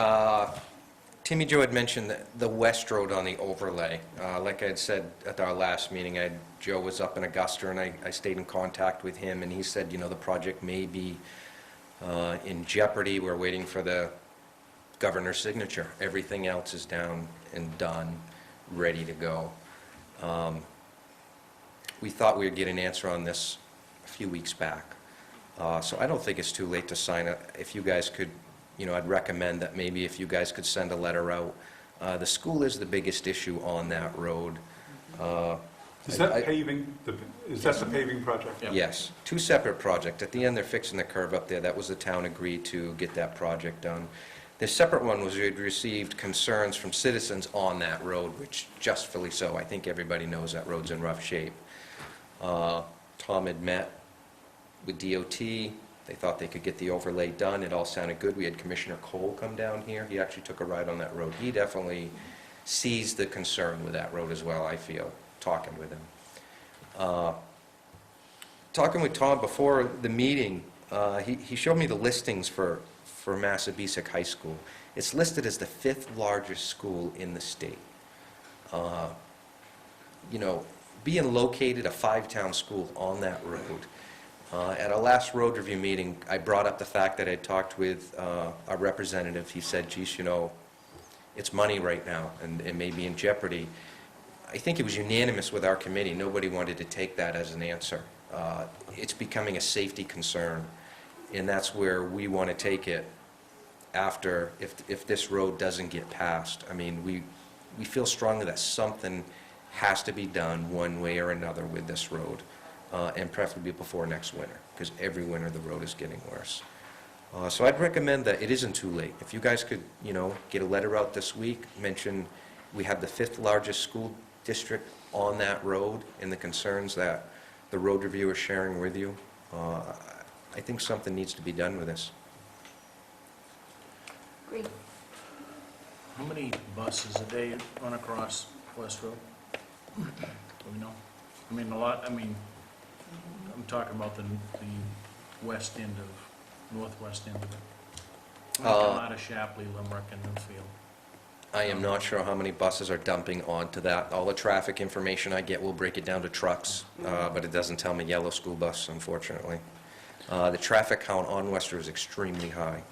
Timmy Joe had mentioned the West Road on the overlay. Like I had said at our last meeting, Joe was up in Augusta, and I stayed in contact with him, and he said, the project may be in jeopardy. We're waiting for the governor's signature. Everything else is down and done, ready to go. We thought we would get an answer on this a few weeks back. So I don't think it's too late to sign it. If you guys could, I'd recommend that maybe if you guys could send a letter out. The school is the biggest issue on that road. Is that paving, is that the paving project? Yeah. Yes, two separate projects. At the end, they're fixing the curb up there. That was the town agreed to get that project done. The separate one was we had received concerns from citizens on that road, which justly so. I think everybody knows that road's in rough shape. Tom had met with DOT. They thought they could get the overlay done. It all sounded good. We had Commissioner Cole come down here. He actually took a ride on that road. He definitely sees the concern with that road as well, I feel, talking with him. Talking with Tom before the meeting, he showed me the listings for Massabesic High School. It's listed as the 5th largest school in the state. Being located, a 5-town school on that road. At our last road review meeting, I brought up the fact that I talked with our representative. He said, geez, it's money right now, and it may be in jeopardy. I think it was unanimous with our committee. Nobody wanted to take that as an answer. It's becoming a safety concern, and that's where we want to take it after, if this road doesn't get passed. I mean, we feel strongly that something has to be done one way or another with this road. And preferably before next winter, because every winter the road is getting worse. So I'd recommend that it isn't too late. If you guys could, get a letter out this week, mention we have the 5th largest school district on that road and the concerns that the road review is sharing with you. I think something needs to be done with this. Agree. How many buses a day run across West Road? Do we know? I mean, a lot, I'm talking about the west end of, northwest end of it. Come out of Shapley, Limerick, and Newfield. I am not sure how many buses are dumping onto that. All the traffic information I get will break it down to trucks, but it doesn't tell me yellow school bus, unfortunately. The traffic count on West Road is extremely high.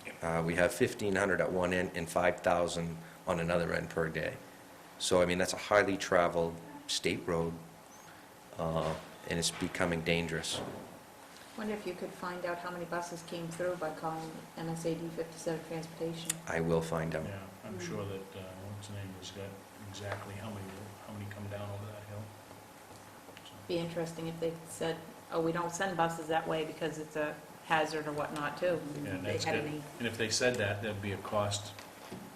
We have 1,500 at one end and 5,000 on another end per day. So, that's a highly traveled state road, and it's becoming dangerous. Wonder if you could find out how many buses came through by calling MSAD 57 Transportation. I will find out. Yeah, I'm sure that, what's the name, has got exactly how many come down over that hill. So, Be interesting if they said, oh, we don't send buses that way because it's a hazard or whatnot too. Yeah, If they that's had good. any. And if they said that, there'd be a cost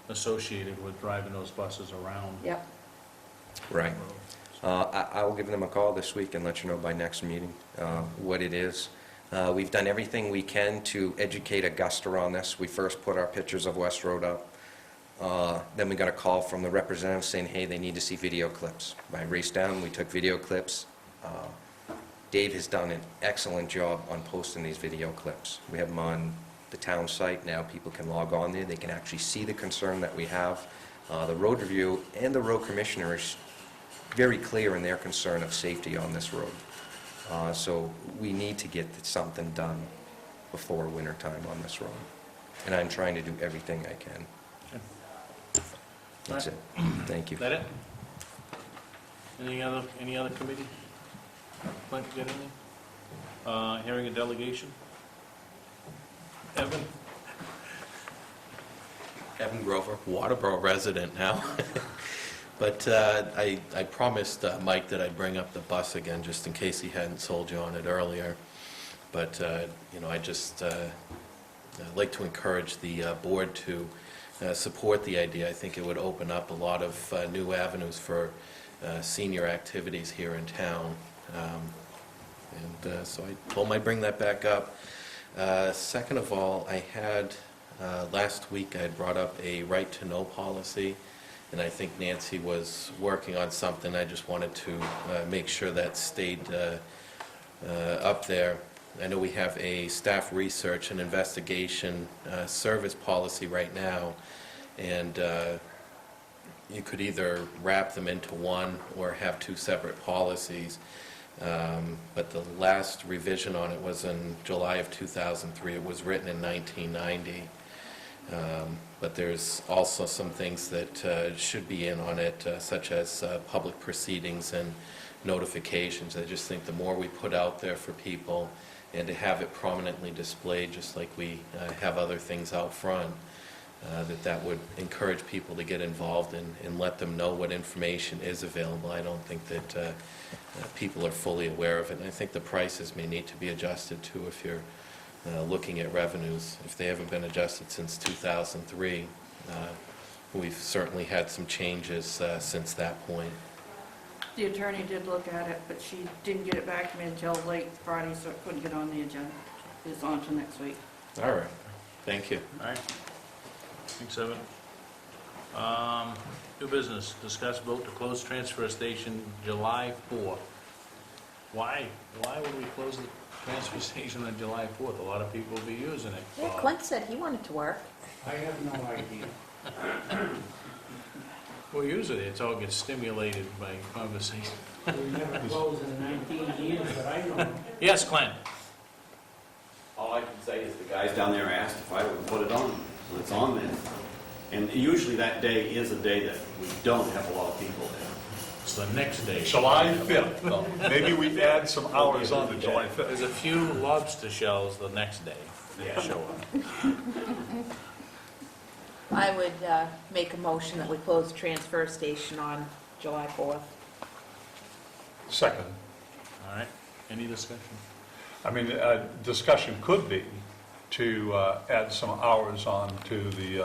associated with driving those buses around. Yep. Right. I will give them a call this week and let you know by next meeting what it is. We've done everything we can to educate Augusta on this. We first put our pictures of West Road up. Then we got a call from the representative saying, hey, they need to see video clips. I raced down, we took video clips. Dave has done an excellent job on posting these video clips. We have them on the town site now. People can log on there. They can actually see the concern that we have. The road review and the road commissioner is very clear in their concern of safety on this road. So we need to get something done before winter time on this road. And I'm trying to do everything I can. That's it. Thank you. Is that it? Any other committee? Mike, you got anything? Hearing a delegation? Evan? Evan Grover, Waterboro resident now. But I promised Mike that I'd bring up the bus again, just in case he hadn't sold you on it earlier. But, I just like to encourage the board to support the idea. I think it would open up a lot of new avenues for senior activities here in town. And so I told him I'd bring that back up. Second of all, I had, last week I had brought up a right-to-know policy, and I think Nancy was working on something. I just wanted to make sure that stayed up there. I know we have a staff research and investigation service policy right now, and you could either wrap them into one or have two separate policies. But the last revision on it was in July of 2003. It was written in 1990. But there's also some things that should be in on it, such as public proceedings and notifications. I just think the more we put out there for people, and to have it prominently displayed, just like we have other things out front, that would encourage people to get involved and let them know what information is available. I don't think that people are fully aware of it, and I think the prices may need to be adjusted too if you're looking at revenues. If they haven't been adjusted since 2003, we've certainly had some changes since that point. The attorney did look at it, but she didn't get it back to me until late Friday, so it couldn't get on the agenda. It's on to next week. All right, thank you. All right. 6-7. New business, discuss vote to close transfer station July 4th. Why would we close the transfer station on July 4th? A lot of people will be using it. Yeah, Clint said he wanted to work. I have no idea. Well, usually it's all gets stimulated by conversation. We never closed in 19 years that I know of. Yes, Clint? All I can say is the guys down there asked if I would put it on, so it's on there. And usually that day is a day that we don't have a lot of people there. It's the next day. July 5th, though. Maybe we add some hours on to July 5th. There's a few lobster shells the next day that show up. I would make a motion that we close the transfer station on July 4th. Second. All right, any discussion? I mean, discussion could be to add some hours on to the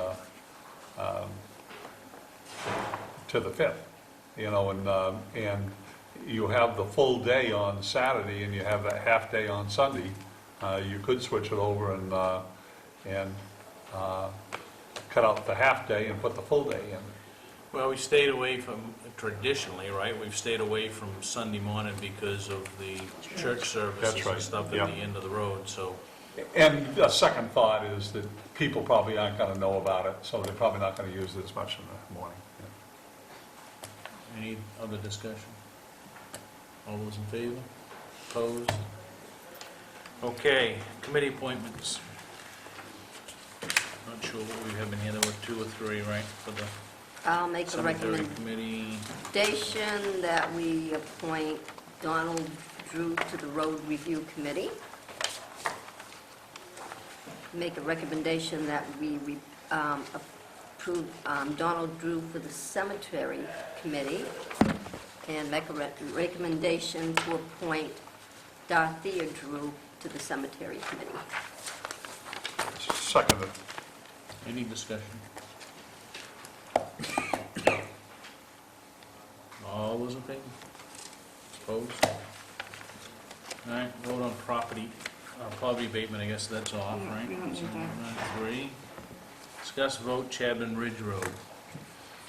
5th, you know, and you have the full day on Saturday and you have that half day on Sunday. You could switch it over and cut out the half day and put the full day in. Well, we stayed away from, traditionally, right, we've stayed away from Sunday morning because of the church services That's right, and stuff at yeah. the end of the road, so. And a second thought is that people probably aren't going to know about it, so they're probably not going to use it as much in the morning. Any other discussion? All those in favor? Opposed? Okay, committee appointments. Not sure what we have in here, there were 2 or 3, right, for the I'll make a cemetery recommendation committee. that we appoint Donald Drew to the Road Review Committee. Make a recommendation that we approve Donald Drew for the Cemetery Committee, and make a recommendation to appoint Dorothea Drew to the Cemetery Committee. Seconded. Any discussion? All those in favor? Opposed? All right, vote on property abatement, I guess that's off, right? we don't need that. 3. Discuss vote Chapman Ridge Road.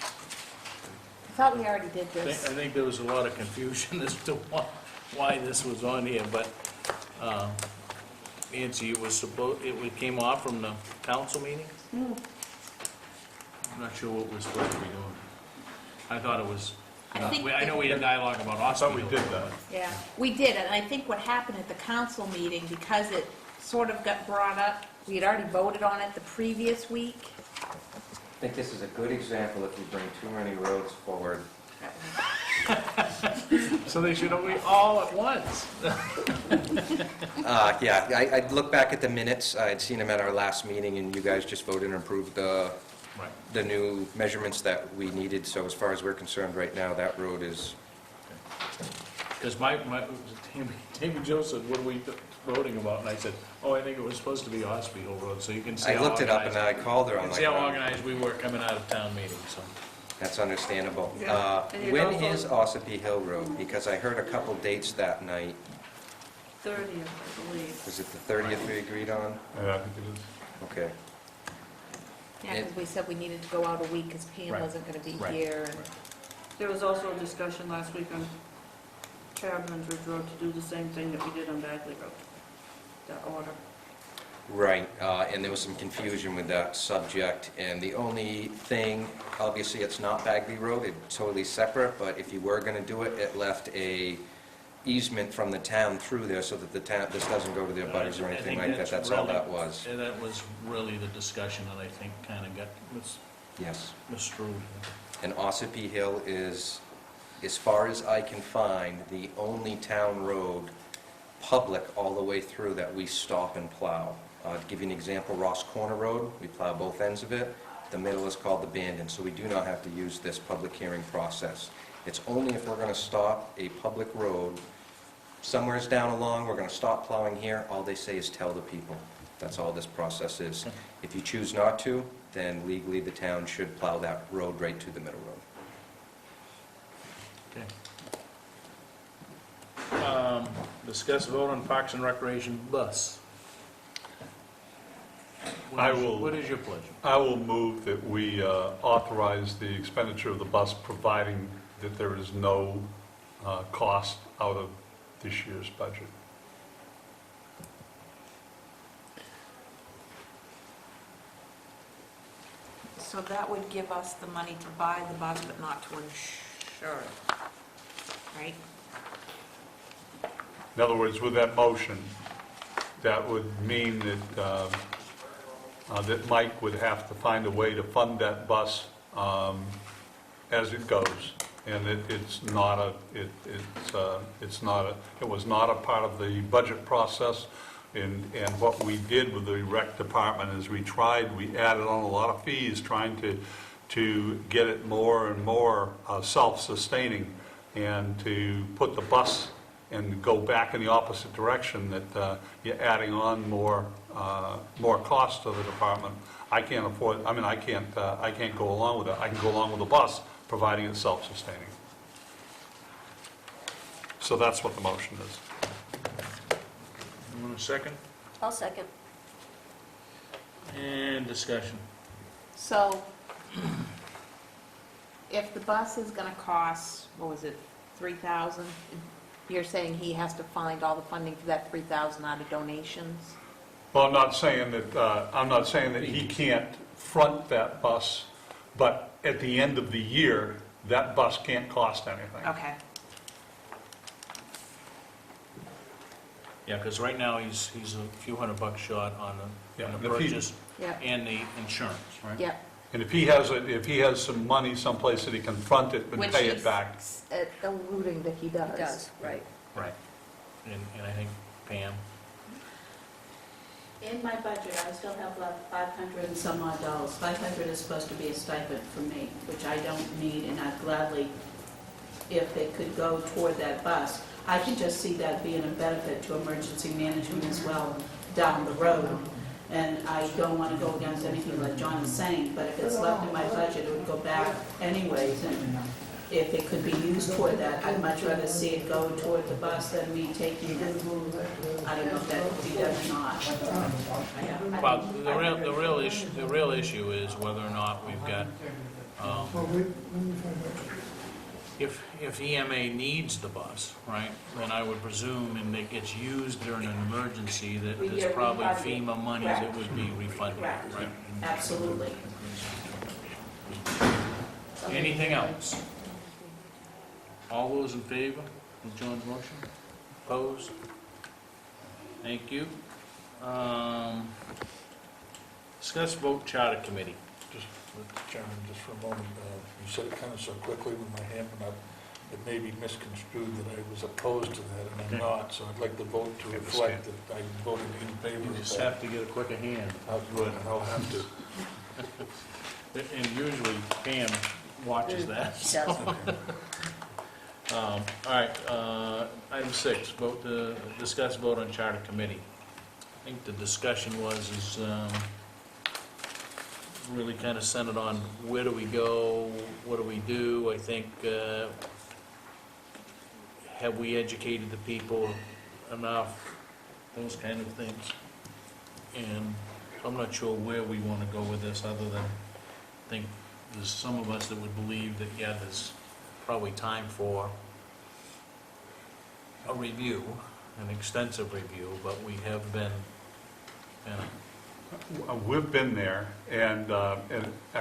I thought we already did I this. think there was a lot of confusion as to why this was on here, but Nancy, it came off from the council meeting? I'm not sure what we're supposed to be doing. I thought it was, I know we had dialogue about I thought we hospital. did that. Yeah, we did, and I think what happened at the council meeting, because it sort of got brought up, we had already voted on it the previous week. I think this is a good example if you bring too many roads forward. So they should be all at once. Yeah, I'd look back at the minutes. I'd seen them at our last meeting, and you guys just voted and approved the new measurements that we needed. So as far as we're concerned right now, that road is... Because Tammy Jo said, what are we voting about? And I said, oh, I think it was supposed to be Hospital Road, so you can see I how looked it up and organized- I called her. You I'm can like, see how "Wow." organized we were coming out of town meeting, so. That's understandable. Yeah, and you'd When also- is Ossipee Hill Road? Because I heard a couple dates that night. 30th, I believe. Was it the 30th we agreed on? Yeah, I think it is. Okay. Yeah, because we said we needed to go out a week because Pam Right. wasn't going to be Right. here. And There was also a discussion last week on Carabin's Ridge Road to do the same thing that we did on Bagley Road, that order. Right, and there was some confusion with that subject, and the only thing, obviously, it's not Bagley Road, it's totally separate, but if you were gonna do it, it left a easement from the town through there so that the town, this doesn't go to their buddies or I anything think like that, that's all really- that was. And that was really the discussion that I think kind of got Yes. misstrued. And Ossipee Hill is, as far as I can find, the only town road, public all the way through, that we stop and plow. To give you an example, Ross Corner Road, we plow both ends of it. The middle is called abandoned, so we do not have to use this public hearing process. It's only if we're going to stop a public road, somewhere's down along, we're going to stop plowing here, all they say is tell the people. That's all this process is. If you choose not to, then legally the town should plow that road right to the middle road. Okay. Discuss vote on Parks and Recreation bus. What is your pleasure? I will move that we authorize the expenditure of the bus, providing that there is no cost out of this year's budget. so that would give us the money to buy the bus, but not to insure it, right? In other words, with that motion, that would mean that that Mike would have to find a way to fund that bus as it goes. And it was not a part of the budget process. And what we did with the rec department is we added on a lot of fees, trying to get it more and more self-sustaining, and to put the bus and go back in the opposite direction, that you're adding on more cost to the department. I can't afford, I can't go along with it. I can go along with the bus, providing it's self-sustaining. So that's what the motion is. You want a second? I'll second. And discussion. So if the bus is going to cost, what was it, 3,000? You're saying he has to find all the funding for that 3,000 out of donations? Well, I'm not saying that he can't front that bus, but at the end of the year, that bus can't cost anything. Okay. Yeah, because right now he's a few $100 short on the Yeah, purchase Yep. and the insurance, right? Yep. And if he has some money someplace that he can front it and Which pay it he's back. alluding that he does. It does, right. Right. And I think Pam, In my budget, I still have left 500 and some odd dollars. 500 is supposed to be a stipend for me, which I don't need, and I'd gladly, if it could go toward that bus. I can just see that being a benefit to emergency management as well down the road. And I don't want to go against anything like John is saying, but if it's left in my budget, it would go back anyways. And if it could be used toward that, I'd much rather see it go toward the bus than me taking it. I don't know if that would be done or not. well, the real issue is whether or not we've got, if EMA needs the bus, right, then I would presume, and it gets used during an emergency, that We there's get probably refunded. FEMA money that would be refunded, Correct. right? Absolutely. Anything else? All those in favor of John's motion? Opposed? Thank you. Discuss vote charter committee. Just, Mr. Chairman, just for a moment, you said it kind of so quickly with my hand went up, it may be misconstrued that I was opposed to that, and I'm not, so I'd like the vote to reflect that I voted in favor You of just that. have to get a quicker hand. I'll have to. And usually Pam watches that. She does. All right, item 6, vote to discuss vote on charter committee. I think the discussion is really kind of centered on where do we go, what do we do? I think, have we educated the people enough, those kind of things. And I'm not sure where we want to go with this, other than, I think there's some of us that would believe that, yeah, there's probably time for a review, an extensive review, but we have been, We've been there, and a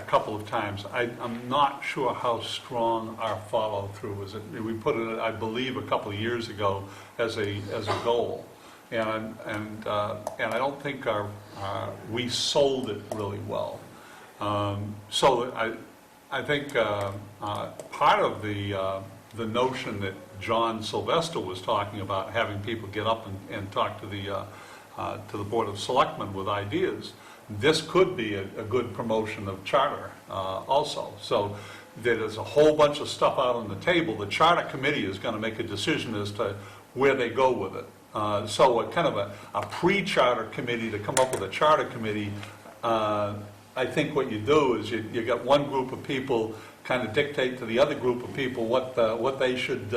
couple of times. I'm not sure how strong our follow-through is. We put it, I believe, a couple of years ago as a goal, and I don't think we sold it really well. So I think part of the notion that John Sylvester was talking about, having people get up and talk to the Board of Selectmen with ideas, this could be a good promotion of charter also. So there's a whole bunch of stuff out on the table. The charter committee is going to make a decision as to where they go with it. So a kind of a pre-charter committee to come up with a charter committee, I think what you do is you got one group of people kind of dictate to the other group of people what they should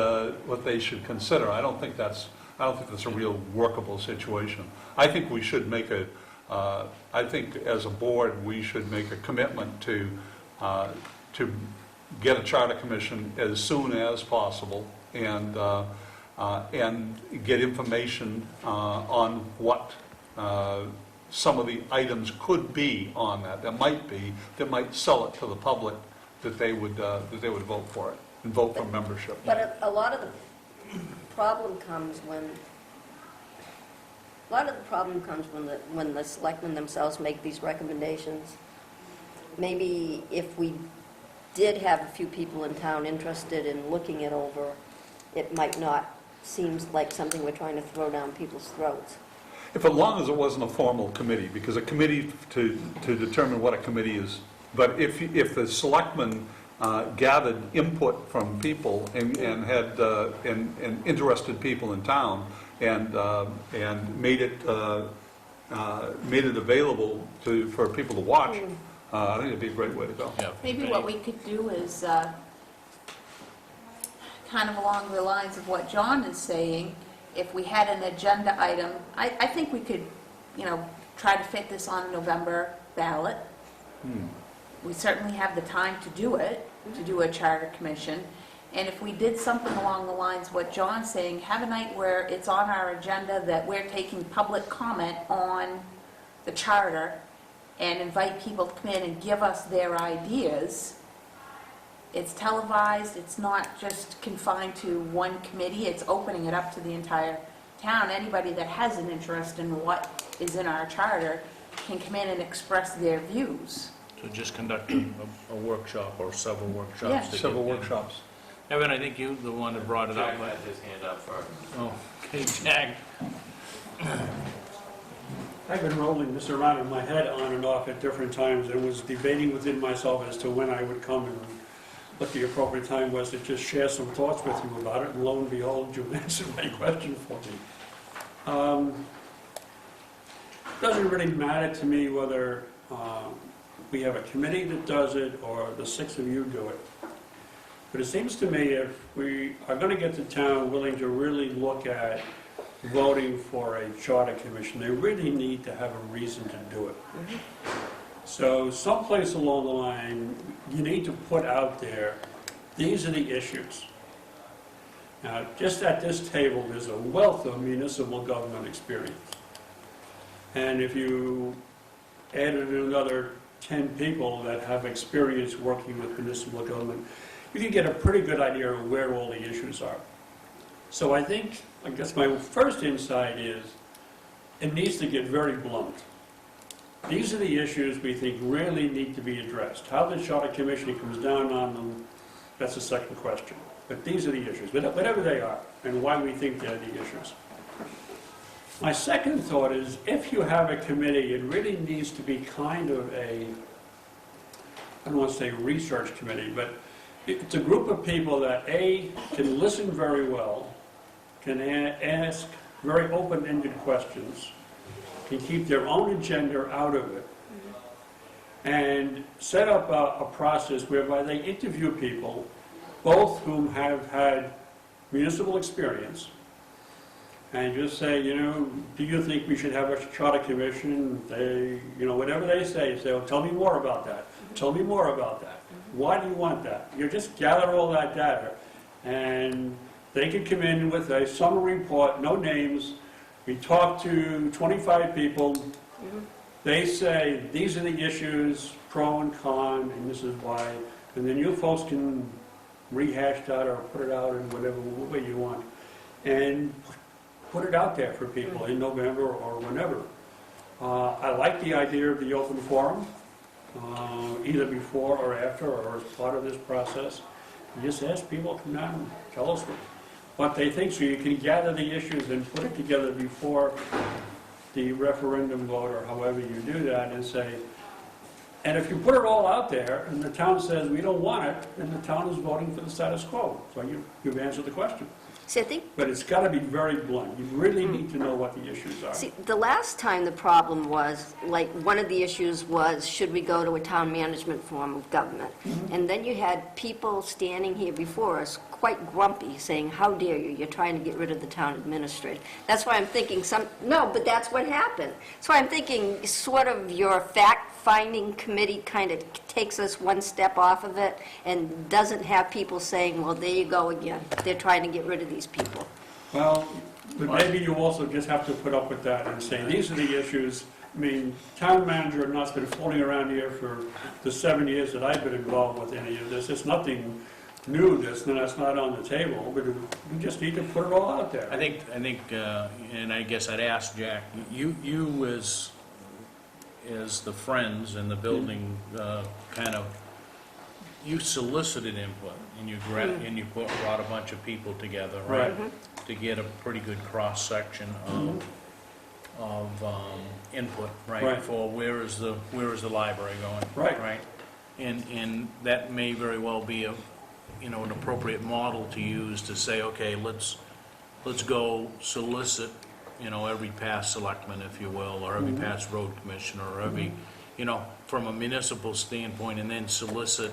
consider. I don't think that's a real workable situation. I think we should make I think as a board, we should make a commitment to get a charter commission as soon as possible, and get information on what some of the items could be on that. That might sell it to the public, that they would vote for it and vote for membership. But a lot of the problem comes when the selectmen themselves make these recommendations. Maybe if we did have a few people in town interested in looking it over, it might not seem like something we're trying to throw down people's throats. As long as it wasn't a formal committee, because a committee to determine what a committee is. But if the selectmen gathered input from people and had and interested people in town and made it available for people to watch, I think it'd be a great way to go. yeah. Maybe what we could do is, kind of along the lines of what John is saying, if we had an agenda item, I think we could, try to fit this on a November ballot. We certainly have the time to do it, to do a charter commission. And if we did something along the lines of what John's saying, have a night where it's on our agenda that we're taking public comment on the charter and invite people to come in and give us their ideas. It's televised, it's not just confined to one committee, it's opening it up to the entire town. Anybody that has an interest in what is in our charter can come in and express their views. So just conduct a workshop or several workshops. Yeah. to Several get- workshops. Evan, I think you, the one that brought it up. Jack had his hand up first. Oh, okay, Jack. I've been rolling this around in my head on and off at different times, and was debating within myself as to when I would come and what the appropriate time was to just share some thoughts with you about it, and lo and behold, you answered my question for me. Doesn't really matter to me whether we have a committee that does it or the six of you do it. But it seems to me if we are going to get the town willing to really look at voting for a charter commission, they really need to have a reason to do it. So someplace along the line, you need to put out there, these are the issues. Now, just at this table, there's a wealth of municipal government experience. And if you added another 10 people that have experience working with municipal government, you can get a pretty good idea of where all the issues are. So I guess my first insight is, it needs to get very blunt. These are the issues we think really need to be addressed. How the charter commission comes down on them, that's the second question. But these are the issues, whatever they are, and why we think they're the issues. My second thought is, if you have a committee, it really needs to be kind of I don't want to say research committee, but it's a group of people that, A, can listen very well, can ask very open-ended questions, can keep their own agenda out of it, and set up a process whereby they interview people, both whom have had municipal experience, and just say, do you think we should have a charter commission? They, whatever they say, oh, tell me more about that. Tell me more about that. Why do you want that? You just gather all that data, and they could come in with a summary report, no names. We talk to 25 people. They say, these are the issues, pro and con, and this is why. And then you folks can rehash that or put it out in whatever way you want. And put it out there for people in November or whenever. I like the idea of the open forum, either before or after or as part of this process. You just ask people to come down and tell us what they think, so you can gather the issues and put it together before the referendum vote or however you do that, and say, and if you put it all out there and the town says we don't want it, then the town is voting for the status quo. So you've answered the question. See, I think, But it's got to be very blunt. You really need to know what the issues are. see, the last time the problem was, like, one of the issues was, should we go to a town management form of government? And then you had people standing here before us, quite grumpy, saying, how dare you, you're trying to get rid of the town administrator. That's why I'm thinking no, but that's what happened. So I'm thinking sort of your fact-finding committee kind of takes us one step off of it and doesn't have people saying, well, there you go again, they're trying to get rid of these people. Well, but maybe you also just have to put up with that and say, these are the issues. I mean, town manager and us been floating around here for the 7 years that I've been involved with any of this. It's nothing new, that's not on the table, but we just need to put it all out there. I think, and I guess I'd ask Jack, you as the friends in the building, kind of, you solicited input, and you brought a bunch of people together, right? To get a pretty good cross-section of input, right? Right. For where is the library going? Right. And that may very well be an appropriate model to use to say, okay, let's go solicit, every past selectman, if you will, or every past road commissioner, or every, from a municipal standpoint, and then solicit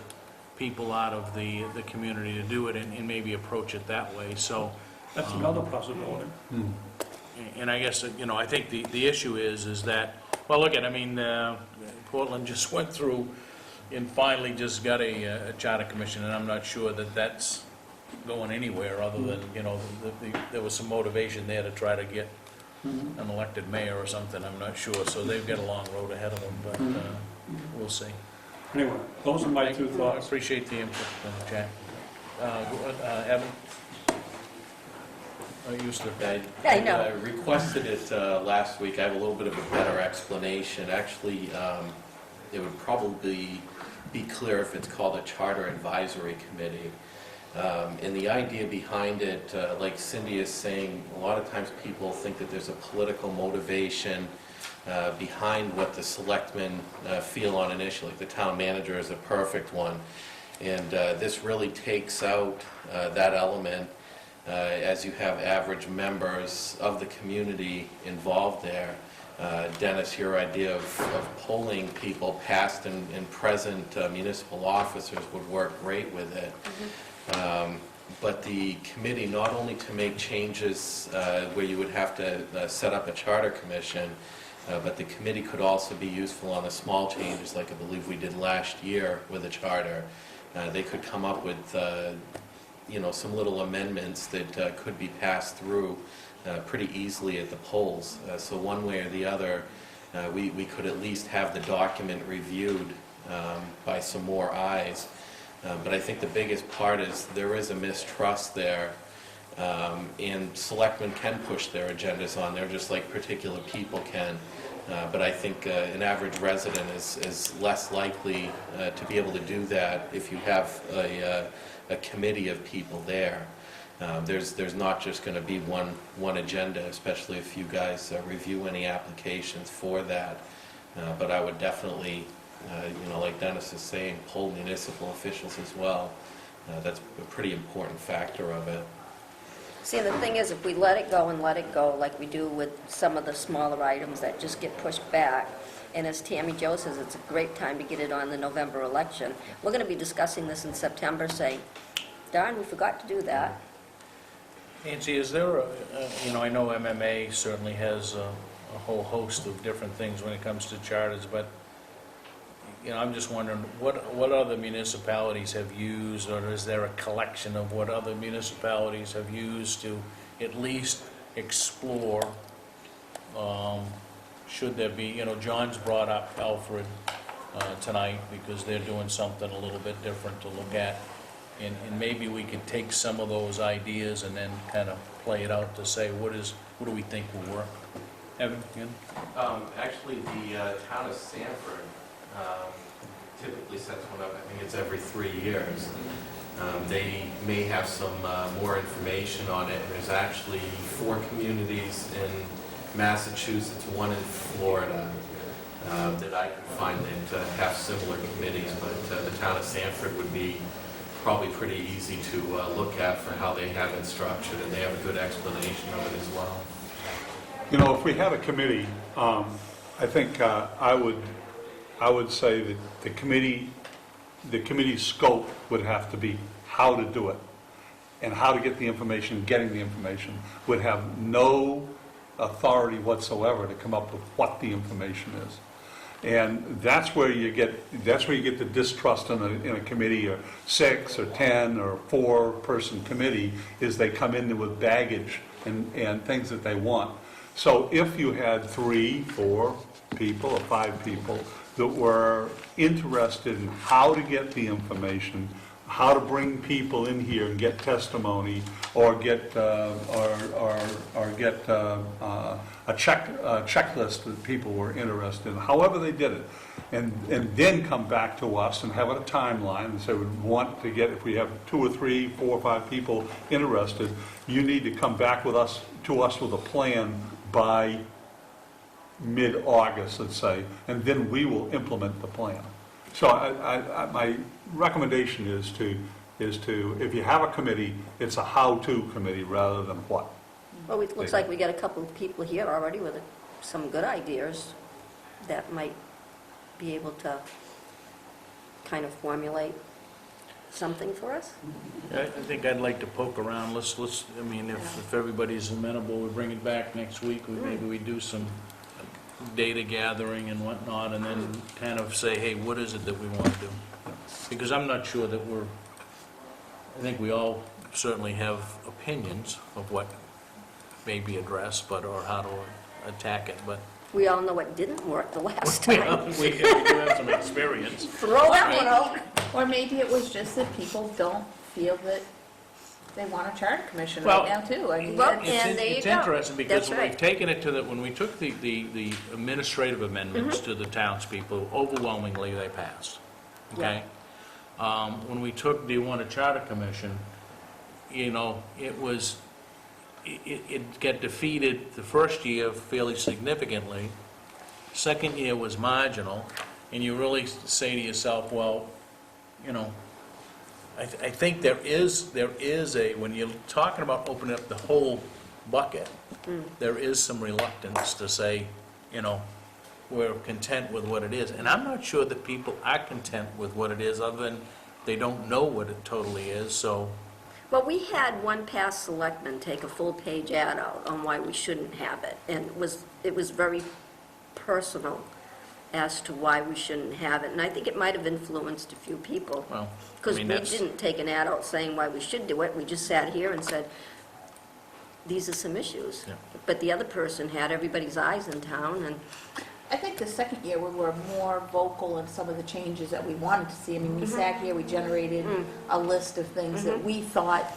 people out of the community to do it, and maybe approach it that way, so. That's another possibility. And I guess, I think the issue is that, well, look Portland just went through and finally just got a charter commission, and I'm not sure that that's going anywhere other than, there was some motivation there to try to get an elected mayor or something, I'm not sure. So they've got a long road ahead of them, but we'll see. Anyway, those are my two I thoughts. appreciate the input, Jack. Evan? Used to. I know. I requested it last week. I have a little bit of a better explanation. Actually, it would probably be clear if it's called a Charter Advisory Committee. And the idea behind it, like Cindy is saying, a lot of times people think that there's a political motivation behind what the selectmen feel on an issue. Like the town manager is a perfect one. And this really takes out that element as you have average members of the community involved there. Dennis, your idea of polling people, past and present municipal officers, would work great with it. But the committee, not only to make changes where you would have to set up a charter commission, but the committee could also be useful on the small changes, like I believe we did last year with a charter. They could come up with some little amendments that could be passed through pretty easily at the polls. So one way or the other, we could at least have the document reviewed by some more eyes. But I think the biggest part is there is a mistrust there, and selectmen can push their agendas on there just like particular people can. But I think an average resident is less likely to be able to do that if you have a committee of people there. There's not just going to be one agenda, especially if you guys review any applications for that. But I would definitely, like Dennis is saying, poll municipal officials as well. That's a pretty important factor of it. See, the thing is, if we let it go and let it go, like we do with some of the smaller items that just get pushed back, and as Tammy Jo says, it's a great time to get it on the November election. We're going to be discussing this in September, saying, darn, we forgot to do that. Nancy, is there I know MMA certainly has a whole host of different things when it comes to charters, but, I'm just wondering, what other municipalities have used, or is there a collection of what other municipalities have used to at least explore, should there be, John's brought up Alfred tonight, because they're doing something a little bit different to look at, and maybe we could take some of those ideas and then kind of play it out to say, what do we think will work? Evan, again? Actually, the town of Sanford typically sets one up, I think it's every 3 years. They may have some more information on it. There's actually 4 communities in Massachusetts, 1 in Florida, that I could find that have similar committees, but the town of Sanford would be probably pretty easy to look at for how they have it structured, and they have a good explanation of it as well. If we had a committee, I think I would say that the committee's scope would have to be how to do it, and how to get the information, getting the information, would have no authority whatsoever to come up with what the information is. And that's where you get the distrust in a committee, or 6 or 10 or 4-person committee, is they come in with baggage and things that they want. So if you had 3, 4 people or 5 people that were interested in how to get the information, how to bring people in here and get testimony, or get a checklist that people were interested in, however they did it, and then come back to us and have a timeline and say, we want to get, if we have 2 or 3, 4 or 5 people interested, you need to come back to us with a plan by mid-August, let's say, and then we will implement the plan. So my recommendation is to, if you have a committee, it's a how-to committee rather than what. Well, it looks like we got a couple of people here already with some good ideas that might be able to kind of formulate something for us. I think I'd like to poke around, if everybody's amenable, we bring it back next week, maybe we do some data gathering and whatnot, and then kind of say, hey, what is it that we want to do? Because I'm not sure that I think we all certainly have opinions of what may be addressed, or how to attack it, but We all know what didn't work the last time. we do have some experience. Throw that one out. Or maybe it was just that people don't feel that they want a charter commission Well, right now, too. I mean, well, that's- And there you It's go. interesting, because That's right. we've taken it to when we took the administrative amendments to the townspeople, overwhelmingly they passed, okay? When we took, do you want a charter commission, it got defeated the first year fairly significantly. Second year was marginal, and you really say to yourself, well, I think there is a, when you're talking about opening up the whole bucket, there is some reluctance to say, we're content with what it is. And I'm not sure that people are content with what it is, other than they don't know what it totally is, so. Well, we had one past selectman take a full-page ad out on why we shouldn't have it, and it was very personal as to why we shouldn't have it, and I think it might have influenced a few people. Well, Because we didn't take an ad out saying why we should do it, we just sat here and said, these are some issues. Yeah. But the other person had everybody's eyes in town, and I think the second year we were more vocal in some of the changes that we wanted to see. I mean, we sat here, we generated a list of things that we thought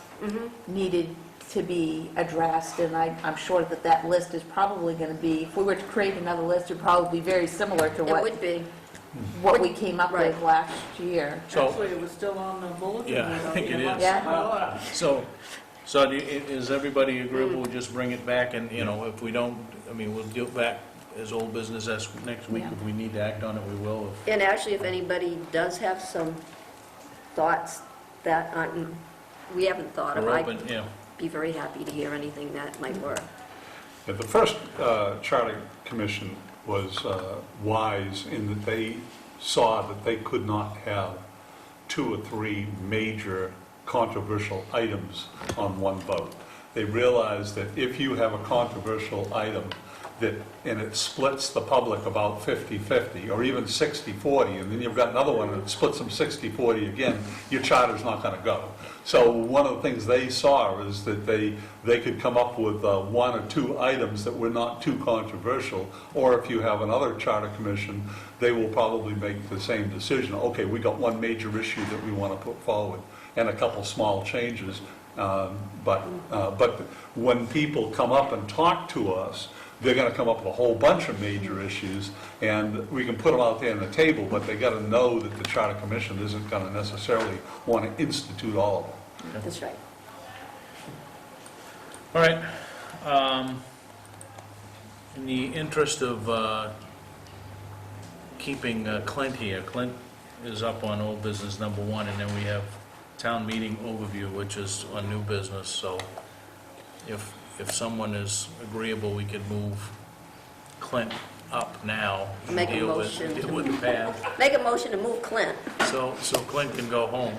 needed to be addressed, and I'm sure that list is probably going to be, if we were to create another list, it would probably be very similar to it would be. what we came up with Right. last year. So, Actually, it was still on the bulletin. yeah, I board. think it is. Yeah. So is everybody agreeable, we'll just bring it back, and, if we don't, we'll do it back as old business as next week. Yeah. If we need to act on it, we will. And actually, if anybody does have some thoughts that we haven't thought of, We're I'd open, yeah. be very happy to hear anything that might work. Yeah, the first charter commission was wise in that they saw that they could not have 2 or 3 major controversial items on one vote. they realized that if you have a controversial item that, and it splits the public about 50-50, or even 60-40, and then you've got another one that splits them 60-40 again, your charter's not going to go. So one of the things they saw is that they could come up with one or two items that were not too controversial, or if you have another charter commission, they will probably make the same decision. Okay, we got one major issue that we want to put forward, and a couple small changes. But when people come up and talk to us, they're going to come up with a whole bunch of major issues, and we can put them out there on the table, but they got to know that the Charter Commission isn't going to necessarily want to institute all of them. That's right. All right. In the interest of keeping Clint here, Clint is up on old business number 1, and then we have town meeting overview, which is on new business, so if someone is agreeable, we could move Clint up now. and Make a deal with- motion. Deal with the pad. Make a motion to move Clint. So Clint can go home,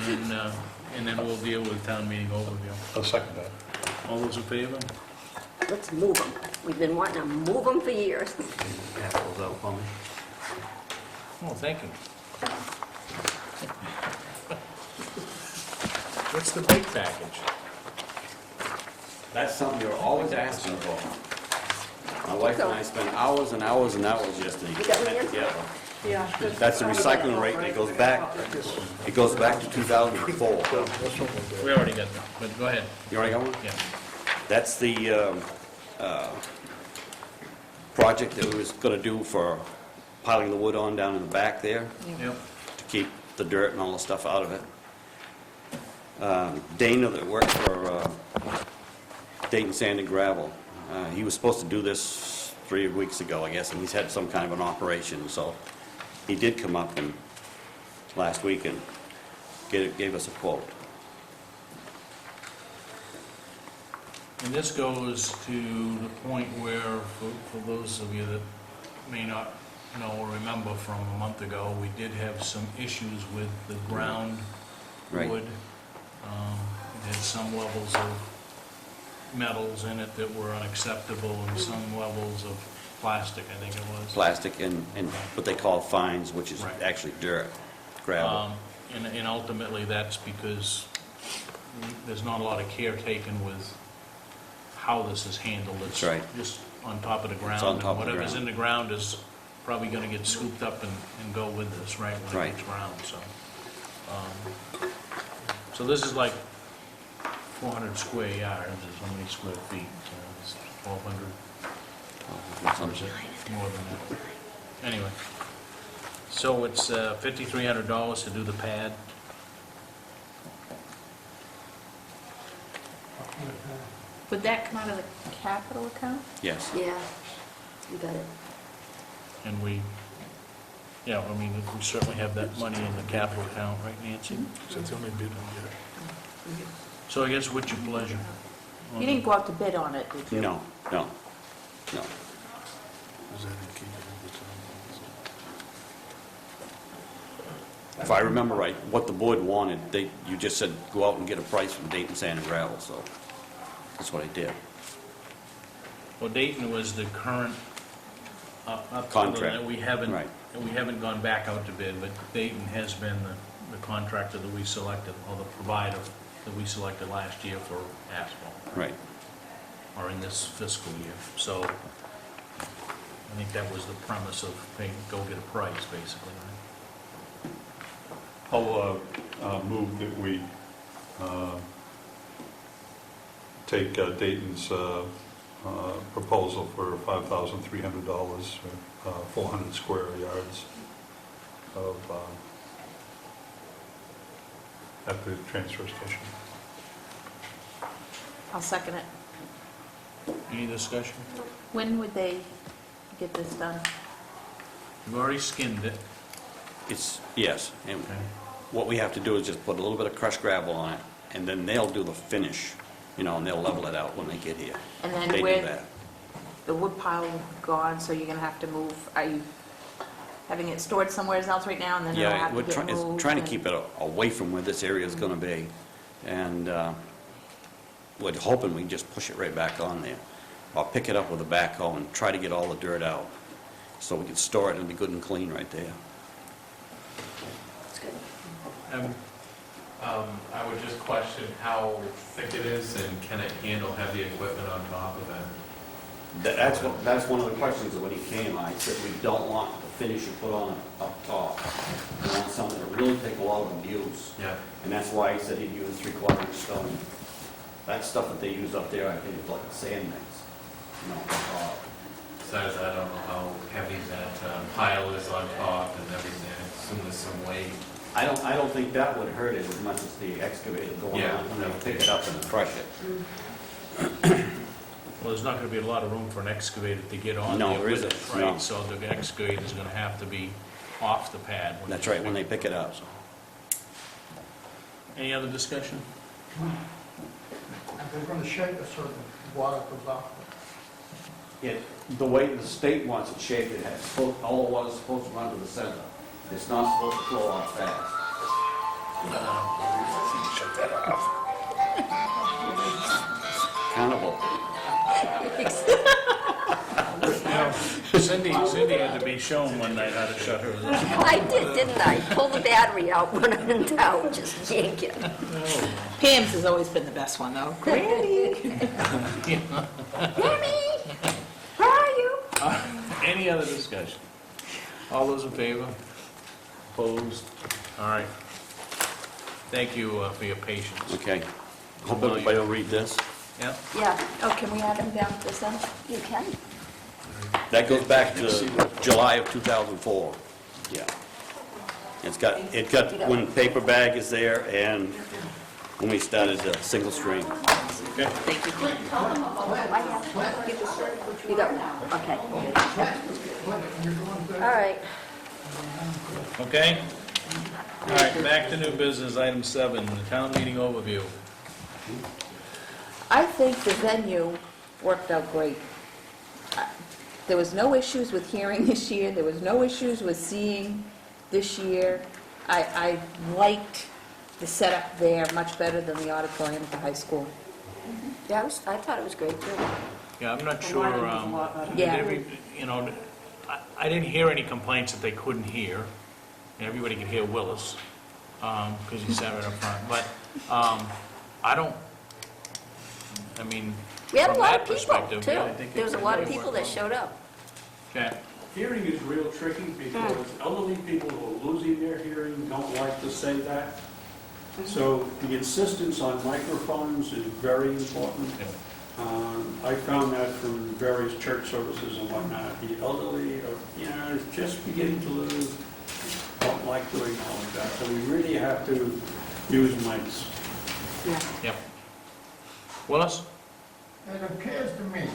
and then we'll deal with town meeting overview. I'll second that. All those in favor? Let's move him. We've been wanting to move him for years. Apples out for me. Oh, thank you. What's the big package? That's something you're always asking for. My wife and I spent hours and hours and hours yesterday You got putting one that yet? together. Yeah. That's the recycling rate, and it goes back to 2004. We already got that, but go ahead. You already got one? Yeah. That's the project that we was gonna do for piling the wood on down in the back there, Yep. to keep the dirt and all the stuff out of it. Dana that works for Dayton Sand and Gravel, he was supposed to do this 3 weeks ago, I guess, and he's had some kind of an operation, so he did come up and last week and gave us a quote. And this goes to the point where, for those of you that may not know or remember from a month ago, we did have some issues with the ground Right. wood. It had some levels of metals in it that were unacceptable, and some levels of plastic, I think it was. Plastic and what they call fines, which is Right. actually dirt, gravel. And ultimately, that's because there's not a lot of care taken with how this is handled. It's That's right. just on top of the ground. on top of the And whatever's ground. in the ground is probably gonna get scooped up and go with this, right, when Right. it gets ground, so. So this is like 400 square yards, is how many square feet? So it's 1,200, or is it more than that? Anyway, so it's $5,300 to do the pad. Would that come out of the capital account? Yes. Yeah, you got it. And we, yeah, I mean, we certainly have that money in the capital account, right, Nancy? That's the only bid I get. So I guess what's your pleasure? You didn't go out to bid on it, did you? No. Is that in keeping with the town? If I remember right, what the board wanted, you just said, go out and get a price from Dayton Sand and Gravel, so that's what I did. Well, Dayton was the current up Contract. We haven't, Right. and we haven't gone back out to bid, but Dayton has been the contractor that we selected, or the provider that we selected last year for asphalt, Right. or in this fiscal year. So I think that was the premise of, hey, go get a price, basically, right? I'll move that we take Dayton's proposal for $5,300, 400 square yards of, at the transfer station. I'll second it. Any discussion? When would they get this done? You've already skinned it. Yes, and Okay. what we have to do is just put a little bit of crushed gravel on it, and then they'll do the finish, and they'll level it out when they get here. And then They do where that. the wood pile gone, so you're gonna have to move, are you having it stored somewhere else right now, and then it'll Yeah, have to we're get moved? trying to and- keep it away from where this area is going to be. And we're hoping we can just push it right back on there, or pick it up with a backhoe and try to get all the dirt out, so we can store it and be good and clean right there. It's good. I would just question how thick it is, and can it handle heavy equipment on top of it? That's one of the questions when he came. I said, we don't want the finish you put on up top. We want something to really take a lot of abuse. Yeah. And that's why he said he'd use 3/4 inch stone. That stuff that they use up there, I think, is like a sand mix. Besides, I don't know how heavy that pile is on top and everything. I assume there's some weight. I don't think that would hurt it as much as the excavator going Yeah. on when they pick it up and crush it. Well, there's not gonna be a lot of room for an excavator to get on No, there there with it, isn't, right? no. So the excavator's gonna have to be off the pad. That's right, when they pick it up. Any other discussion? And they're gonna shape it so the water goes off. The way the state wants it shaped, all the water's supposed to run to the center. It's not supposed to flow out fast. Accountable. Cindy had to be shown one night how to shut hers off. I did, didn't I? Pull the battery out when I'm in doubt, just yank it. Pam's has always been the best one, though. Granny! Granny! Where are you? Any other discussion? All those in favor? Opposed? All right. Thank you for your patience. Okay. Hope everybody will read this. Yeah? Yeah, Oh, can we add them down to this then? you can. That goes back to July of 2004. Yeah. It's got, when paper bag is there and when we started the single stream. Okay. Thank you. I have, you got one, okay. All right. Okay? All right, back to new business, item 7, the town meeting overview. I think the venue worked out great. There was no issues with hearing this year, there was no issues with seeing this year. I liked the setup there much better than the auditorium at the high school. Yeah, I thought it was great, too. Yeah, I'm not The sure, lighting was a lot better. Yeah. you know, I didn't hear any complaints that they couldn't hear. Everybody could hear Willis, because he sat right up front, but, I mean, We had a from lot that of people, perspective, too. yeah, I think There was a it lot of really people worked that showed up. well. Okay. Hearing is real tricky because elderly people who are losing their hearing don't like to say that. So the insistence on microphones is very important. I found that from various church services and whatnot. The elderly are, just beginning to lose, don't like to acknowledge that. So we really have to use mics. Yep. Willis? It appears to me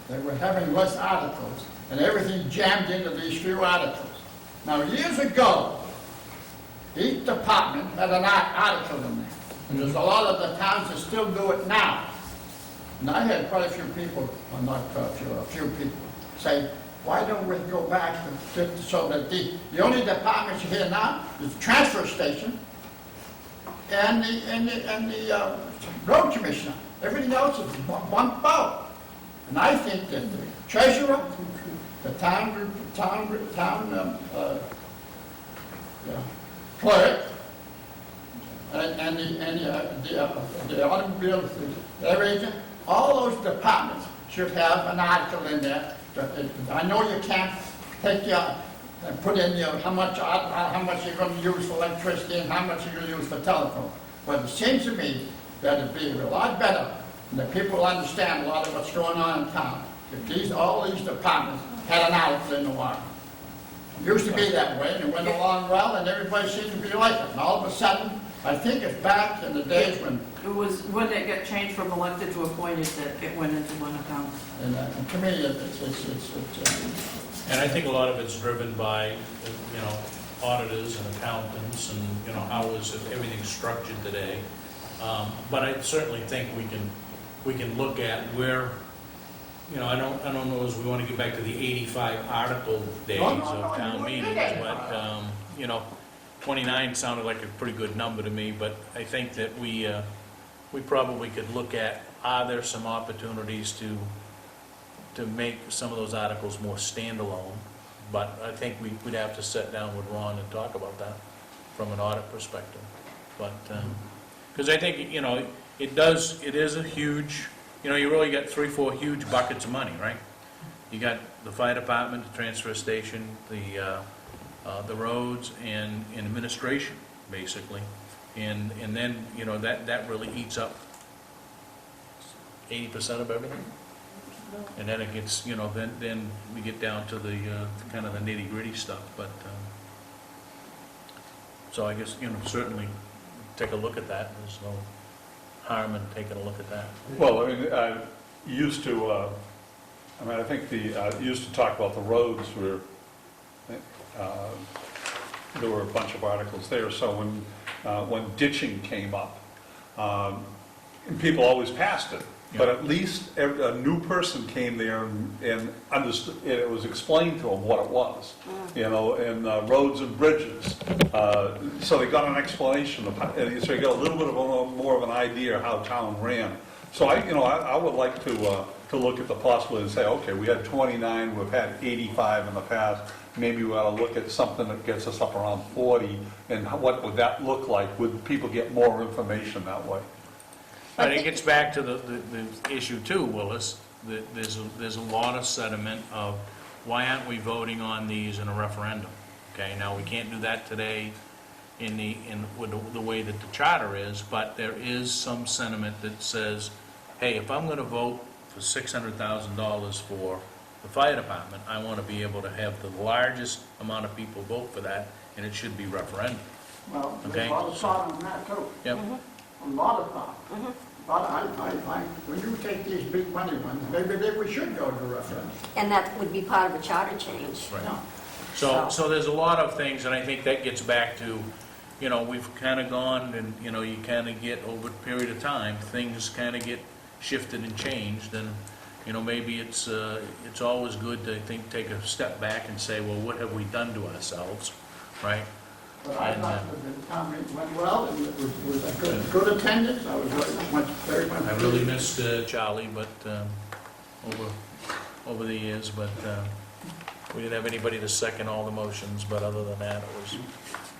that we're having less articles and everything jammed into these few articles. Now, years ago, each department had an article in there. And there's a lot of the towns that still do it now. And I had quite a few people, well, not quite a few people, say, why don't we go back so that the only departments you hear now is the transfer station and the road commissioner. Everything else is one boat. And I think that the treasurer, the town clerk, and the automobile, their agent, all those departments should have an article in there. I know you can't take and put in how much you're going to use for electricity and how much you're going to use for telephone. But it seems to me that it'd be a lot better, and that people will understand a lot of what's going on in town, if all these departments had an article in the water. It used to be that way, and it went along well, and everybody seemed to be like it. And all of a sudden, I think it's back in the days when, It was when it got changed from elected to appointed that it went into one account. and to me, it's And I think a lot of it's driven by, auditors and accountants and, how is everything structured today. But I certainly think we can look at where, I don't know as we want to get back to the 85 article days of town meetings, but, 29 sounded like a pretty good number to me, but I think that we we probably could look at, are there some opportunities to make some of those articles more standalone? But I think we'd have to sit down with Ron and talk about that from an audit perspective. But, because I think, you know, it is a huge, you know, you really got 3, 4 huge buckets of money, right? You got the fire department, the transfer station, the roads, and administration, basically. And then, you know, that really eats up 80% of everything. And then it gets, you know, then we get down to the kind of the nitty-gritty stuff, but, so I guess, you know, certainly take a look at that. There's no harm in taking a look at that. Well, I mean, used to, I think used to talk about the roads where, there were a bunch of articles there, so when ditching came up, and people always passed it, but at least a new person came there and understood, it was explained to them what it was, you know, and roads and bridges. So they got an explanation of how, so you got a little bit of more of an idea how town ran. So I would like to look at the possibility and say, okay, we had 29, we've had 85 in the past. Maybe we ought to look at something that gets us up around 40, and what would that look like? Would people get more information that way? But it gets back to the issue too, Willis, that there's a lot of sentiment of, why aren't we voting on these in a referendum? Okay, now, we can't do that today with the way that the charter is, but there is some sentiment that says, hey, if I'm gonna vote for $600,000 for the fire department, I wanna be able to have the largest amount of people vote for that, and it should be referendum. Well, there's Okay. a lot of thought on that too. Yep. A lot of thought. But when you take these big money ones, maybe we should go to referendum. And that would be part of a charter change. Right. No. So there's a lot of things, and I think that gets back to, you know, we've kind of gone, and, you know, you kind of get, over a period of time, things kind of get shifted and changed, and, you know, maybe it's always good to, I think, take a step back and say, well, what have we done to ourselves, right? But I thought that the town meeting went well, and it was a good attendance. I was very much. I really missed Charlie, but, over the years, but we didn't have anybody to second all the motions, but other than that, it was,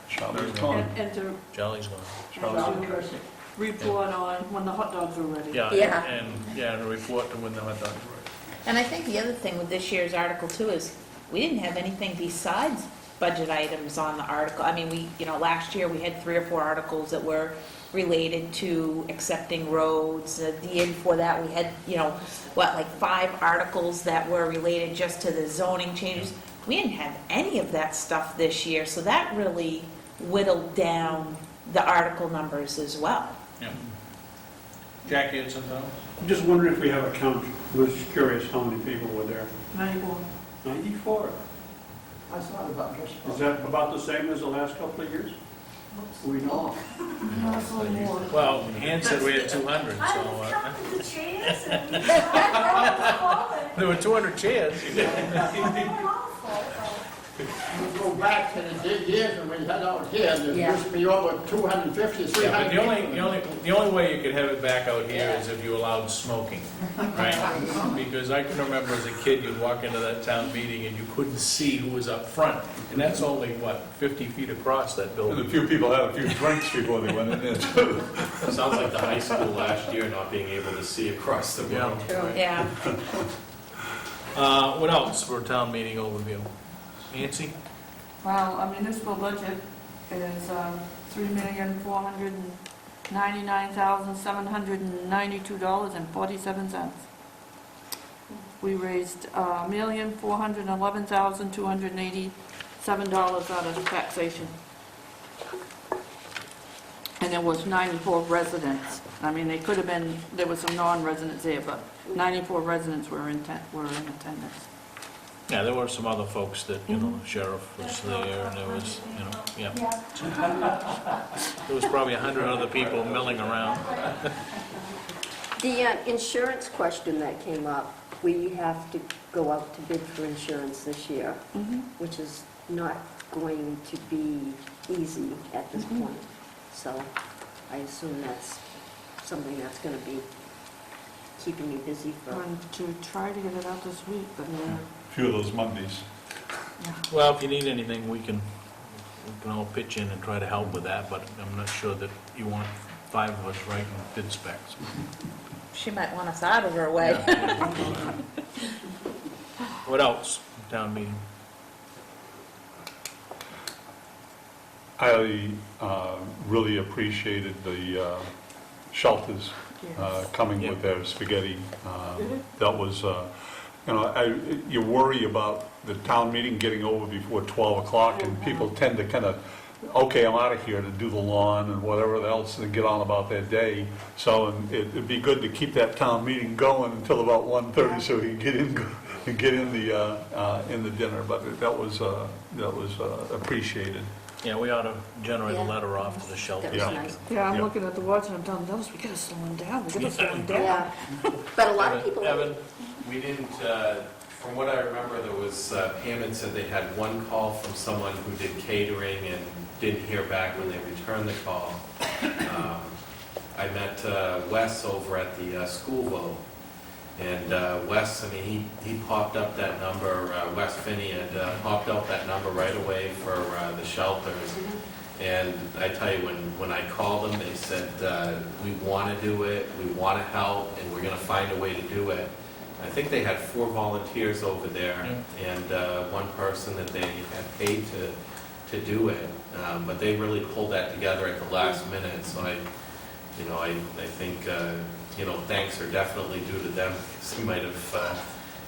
Charlie's gone. And to Charlie's gone. Charlie's report on when the hot dogs are ready. Yeah. And a report to when the hot dogs were ready. And I think the other thing with this year's article too is, we didn't have anything besides budget items on the article. I mean, last year we had 3 or 4 articles that were related to accepting roads. The year before that, we had, like 5 articles that were related just to the zoning changes. We didn't have any of that stuff this year, so that really whittled down the article numbers as well. Yeah. Jackie had something else? I'm just wondering if we have a count. I was curious how many people were there. 94. 94. I thought about just. Is that about the same as the last couple of years? We know. No, it's a little more. Well, Ann said we had 200, so. counting the chairs and There were 200 chairs. You go back to the years when we had out here, there Yeah. used to be over 250, Yeah, 300 but the only way you could have it back out here is if you allowed smoking, right? Because I can remember as a kid, you'd walk into that town meeting and you couldn't see who was up front. And that's only, 50 feet across that And building. a few people had a few drinks before they went in there too. Sounds like the high school last year not being able to see across the room. Yeah. What else for a town meeting overview? Nancy? Well, our municipal budget is $3,499,792.47. We raised $1,411,287 out of taxation. And there was 94 residents. I mean, they could have been, there was some non-residents there, but 94 residents were in attendance. Yeah, there were some other folks that, the sheriff was there, and there was, yeah. There was probably 100 other people milling around. The insurance question that came up, we have to go out to bid for insurance this year, which is not going to be easy at this point. So I assume that's something that's gonna be keeping me busy for. Going to try to get it out this week, but A few of those Mondays. Well, if you need anything, we can all pitch in and try to help with that, but I'm not sure that you want 5 of us writing bid specs. She might want us out of her way. What else, town meeting? I really appreciated the shelters coming with their spaghetti. That was, you worry about the town meeting getting over before 12 o'clock, and people tend to kind of, okay, I'm out of here to do the lawn and whatever else and get on about their day. So it'd be good to keep that town meeting going until about 1:30 so we can get in the dinner. But that was appreciated. Yeah, we ought to generate a Yeah. letter off to the shelter. That was Yeah. nice. yeah, I'm Yeah. looking at the watch and I'm telling Dennis, we gotta slow him down, we gotta slow him down. Yeah, but a lot of people. Evan, we didn't, from what I remember, there was, Pam had said they had one call from someone who did catering and didn't hear back when they returned the call. I met Wes over at the school vote, and Wes, I mean, he popped up that number, Wes Finney had popped up that number right away for the shelters. And I tell you, when I called them, they said, we want to do it, we want to help, and we're going to find a way to do it. I think they had 4 volunteers over there, and one person that they had paid to do it. But they really pulled that together at the last minute, so I think, thanks are definitely due to them. Because they might have,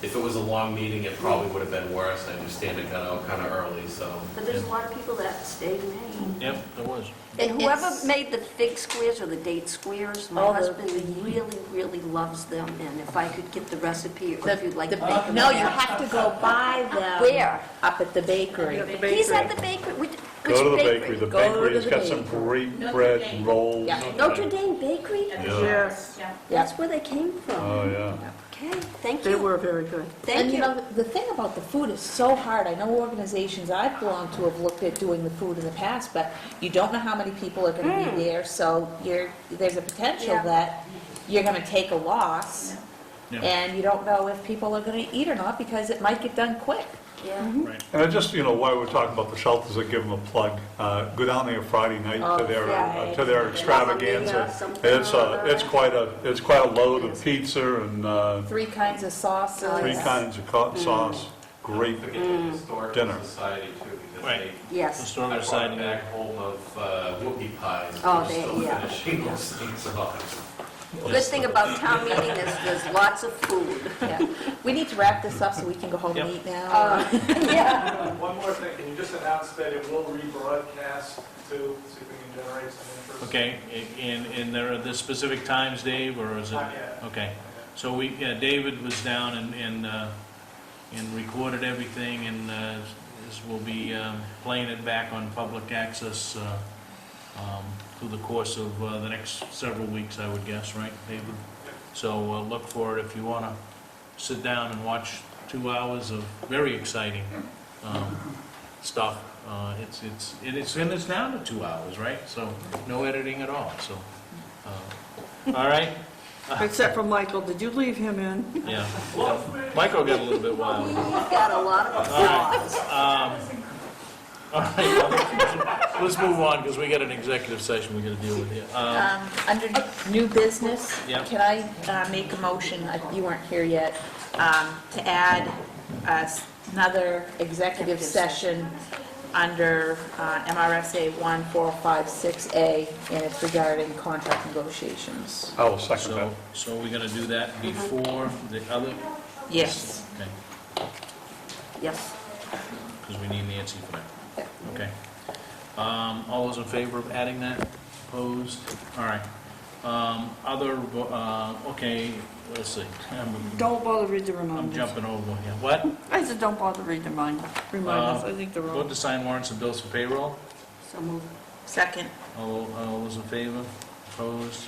if it was a long meeting, it probably would have been worse. I understand it got out kind of early, so. But there's a lot of people that stayed in Maine. Yep, there was. And whoever It's- made the fig squares or the date squares, my Oh, the- husband really, really loves them. And if I could get the recipe, or if you'd like to make them. No, you have to go buy them. Where? Up at the bakery. He's at the bakery. Which Go to the bakery. The Go to bakery has the got some bakery. great Notre bread Dame. and rolls. Yeah. Notre Dame Bakery? Yes, Yeah. That's where they came from. Oh, yeah. Okay, thank they you. were very good. Thank And you. the thing about the food is so hard. I know organizations I've belonged to have looked at doing the food in the past, but you don't know how many people are going to be there, so there's a potential Yeah. that you're going to take a loss, Yeah. and you don't know if people are going to eat or not, because it might get done quick. Yeah. Right. And I just, while we're talking about the shelters, I give them a plug. Go down there Friday night to their yeah. to their extravaganza. Something It's or other. it's quite a load of pizza and 3 kinds of sauces. 3 kinds of sauce. Great Forget the Historical dinner. Society too, because Right. Yes. Historical I Society. brought back home of whoopie pies. Oh, We're still yeah. finishing those things off. Good thing about town meeting is there's lots of food. Yeah. We need to wrap this up so we can go home and Yep. eat now. Yeah. One more thing, can you just announce that it will rebroadcast too, see if we can generate some interest? Okay, and there are the specific times, Dave, or is it? Not yet. Okay, so David was down and recorded everything, and we'll be playing it back on public access through the course of the next several weeks, I would guess, right, David? So look for it if you want to sit down and watch 2 hours of very exciting stuff. It's down to 2 hours, right? So no editing at all, so, all right? Except for Michael, did you leave him in? Yeah. Michael got a little bit wild. We've got a lot of applause. All right, let's move on, because we got an executive session we got to deal with here. Under new business, Yep. can I make a motion, you weren't here yet, to add another executive session under MRSA 14556A, and it's regarding contract negotiations. I will second that. So we're going to do that before the other? Yes. Okay, Yes. because we need Nancy for that. Yep. Okay. All those in favor of adding that? Opposed? All right. Okay, let's see. Don't bother reading the I'm reminders. jumping over here. What? I said, don't bother reading the reminders, I think they're Vote all. to sign warrants and bills for payroll. So moved. Second. All those in favor? Opposed?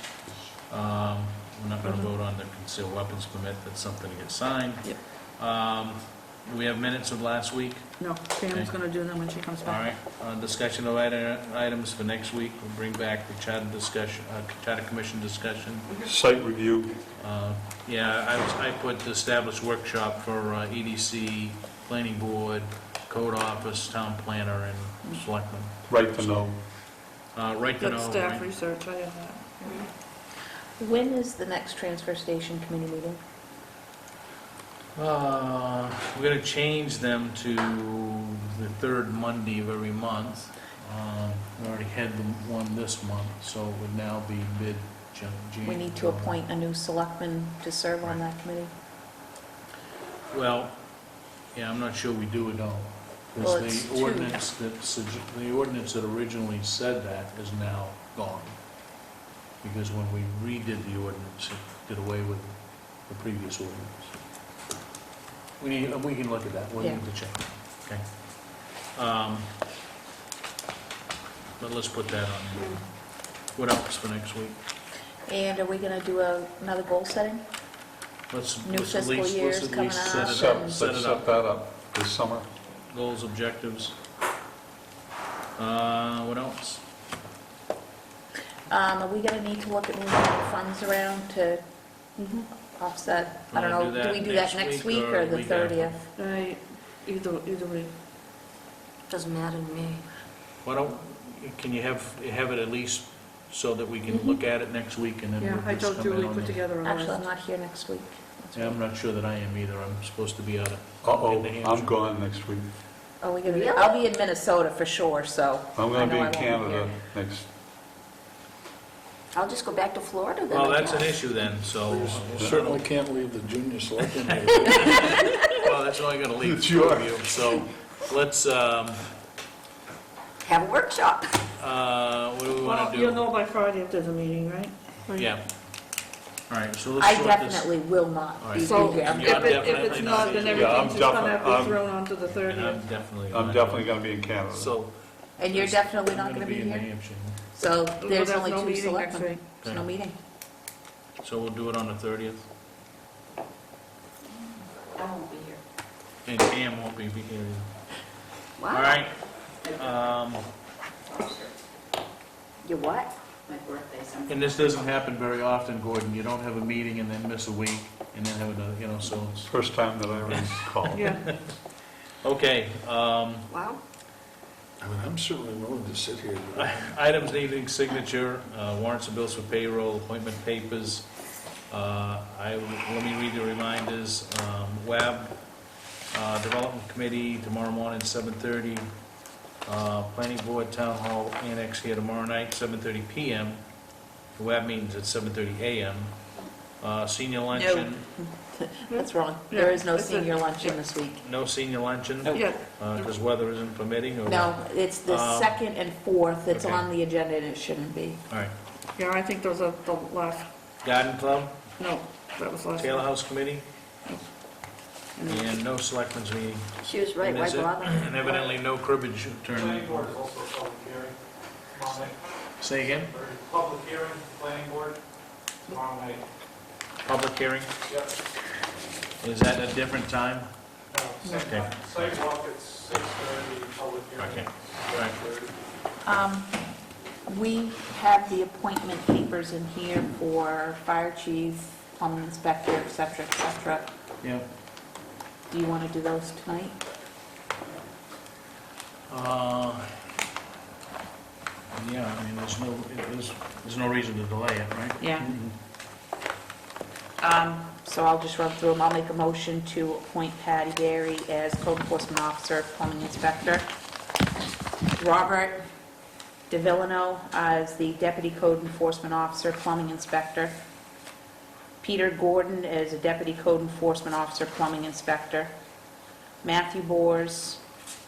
We're not going to vote on the concealed weapons permit. That's something to get signed. Yep. Do we have minutes of last week? No, Pam's gonna do them when she comes All back. right, discussion of items for next week. We'll bring back the charter discussion, charter commission discussion. Site review, Yeah, I put established workshop for EDC, planning board, code office, town planner, and selectmen. right to know. Right to know. That's staff right? research, I have that. When is the next transfer station committee meeting? We're gonna change them to the third Monday of every month. We already had the one this month, so it would now be mid-June. We need to appoint a new selectman to serve on that committee. Well, yeah, I'm not sure we do it all. Well, Because it's the two. ordinance that originally said that is now gone. Because when we redid the ordinance, it did away with the previous ordinance. We can look at that, we Yeah. need to check, okay? But let's put that on there. What else for next week? And are we gonna do another goal setting? Let's New at fiscal least- year's let's at coming least up. set it Set up. Set it set up. that up this summer. Goals, objectives. What else? Are we gonna need to look at moving funds around to offset? I don't Wanna know, do that do we do that next next week week or or the week after? 30th? Either way. Doesn't matter to me. Why don't, can you have it at least so that we can look at it next week and then Yeah, we'll I just told come in Julie on put the... together a Actually, I'm list. not here next week. Yeah, I'm not sure that I am either. I'm supposed to be out of... Uh-oh, in New Hampshire. I'm gone next week. Oh, we gonna, Really? I'll be in Minnesota for sure, so. I'm I gonna know be I in won't Canada here. next, I'll just go back to Florida then, Well, I that's an guess. issue then, so... You certainly can't leave the junior selectmen here. Well, that's only gonna leave It's two of yours. you, so let's, Have a workshop. what do we Well, wanna do? you'll know by Friday if there's a meeting, right? Yeah. All right, so let's I sort this... definitely will not All be right. So here. Yeah, I'm if it's definitely not, not then here. Yeah, I'm everything's just gonna have to definitely- be thrown onto the And I'm 30th. definitely... I'm not definitely here. gonna be in Canada. So... And you're definitely I'm not gonna be in New here? Hampshire. So there's Well, only no two meeting next selectmen. week. There's no Okay. meeting. So we'll do it on the 30th? I won't be here. And Pam won't be here either. Wow. All right, You what? My birthday, something. and this doesn't happen very often, Gordon. You don't have a meeting and then miss a week, and then have another, so it's... First time that I recall. Yeah. Okay, Wow. I mean, I'm certainly willing to sit here. items needing signature, warrants and bills for payroll, appointment papers. Let me read the reminders. WAB, Development Committee, tomorrow morning, 7:30. Planning Board, Town Hall Annex here tomorrow night, 7:30 PM. The WAB meeting's at 7:30 AM. Senior luncheon, That's wrong. Yeah, There is no that's it. senior luncheon this week. no senior luncheon, Yeah, because weather isn't permitting, or? No, it's the second and fourth. It's okay. on the agenda and it shouldn't be. All right. yeah, I think those are the last, Garden Club, no, that was last. Taylor House Committee, and no selectmen's meeting. She was right, And why is it- bother? And evidently no cribbage tournament. Planning board is also a public hearing tomorrow night. Say again? Public hearing, planning board, tomorrow night. Public hearing? Yep. Is that a different time? Okay. Sidewalk at 6:30, public hearing. Okay. All right. 7:30. We have the appointment papers in here for fire chief, plumbing inspector, et cetera, Yeah. Do you want to do those tonight? Yeah, I mean, there's no reason to delay it, right? Yeah. So I'll just run through them. I'll make a motion to appoint Patty Berry as code enforcement officer, plumbing inspector. Robert DeVillano as the deputy code enforcement officer, plumbing inspector. Peter Gordon as a deputy code enforcement officer, plumbing inspector. Matthew Bors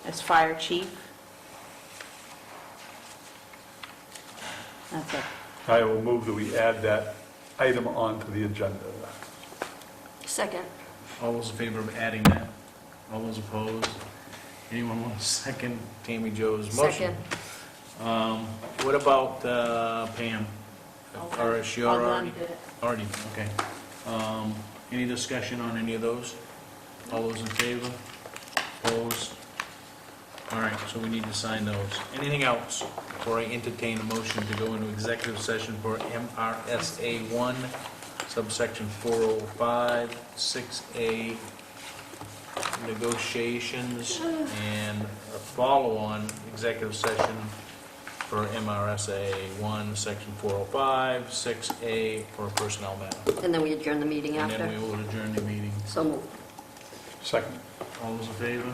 as fire chief. That's it. I will move that we add that item onto the agenda. Second. All those in favor of adding that? All those opposed? Anyone want a second Tammy Jo's motion? Second. What about Pam? Or is she All done. already? Already, okay. Any discussion on any of those? All those in favor? Opposed? All right, so we need to sign those. Anything else before I entertain a motion to go into executive session for MRSA 1, subsection 405, 6A, negotiations, and a follow-on executive session for MRSA 1, section 405, 6A for a personnel matter. And then we adjourn the meeting And after? then we will adjourn the meeting. So moved. Second. All those in favor?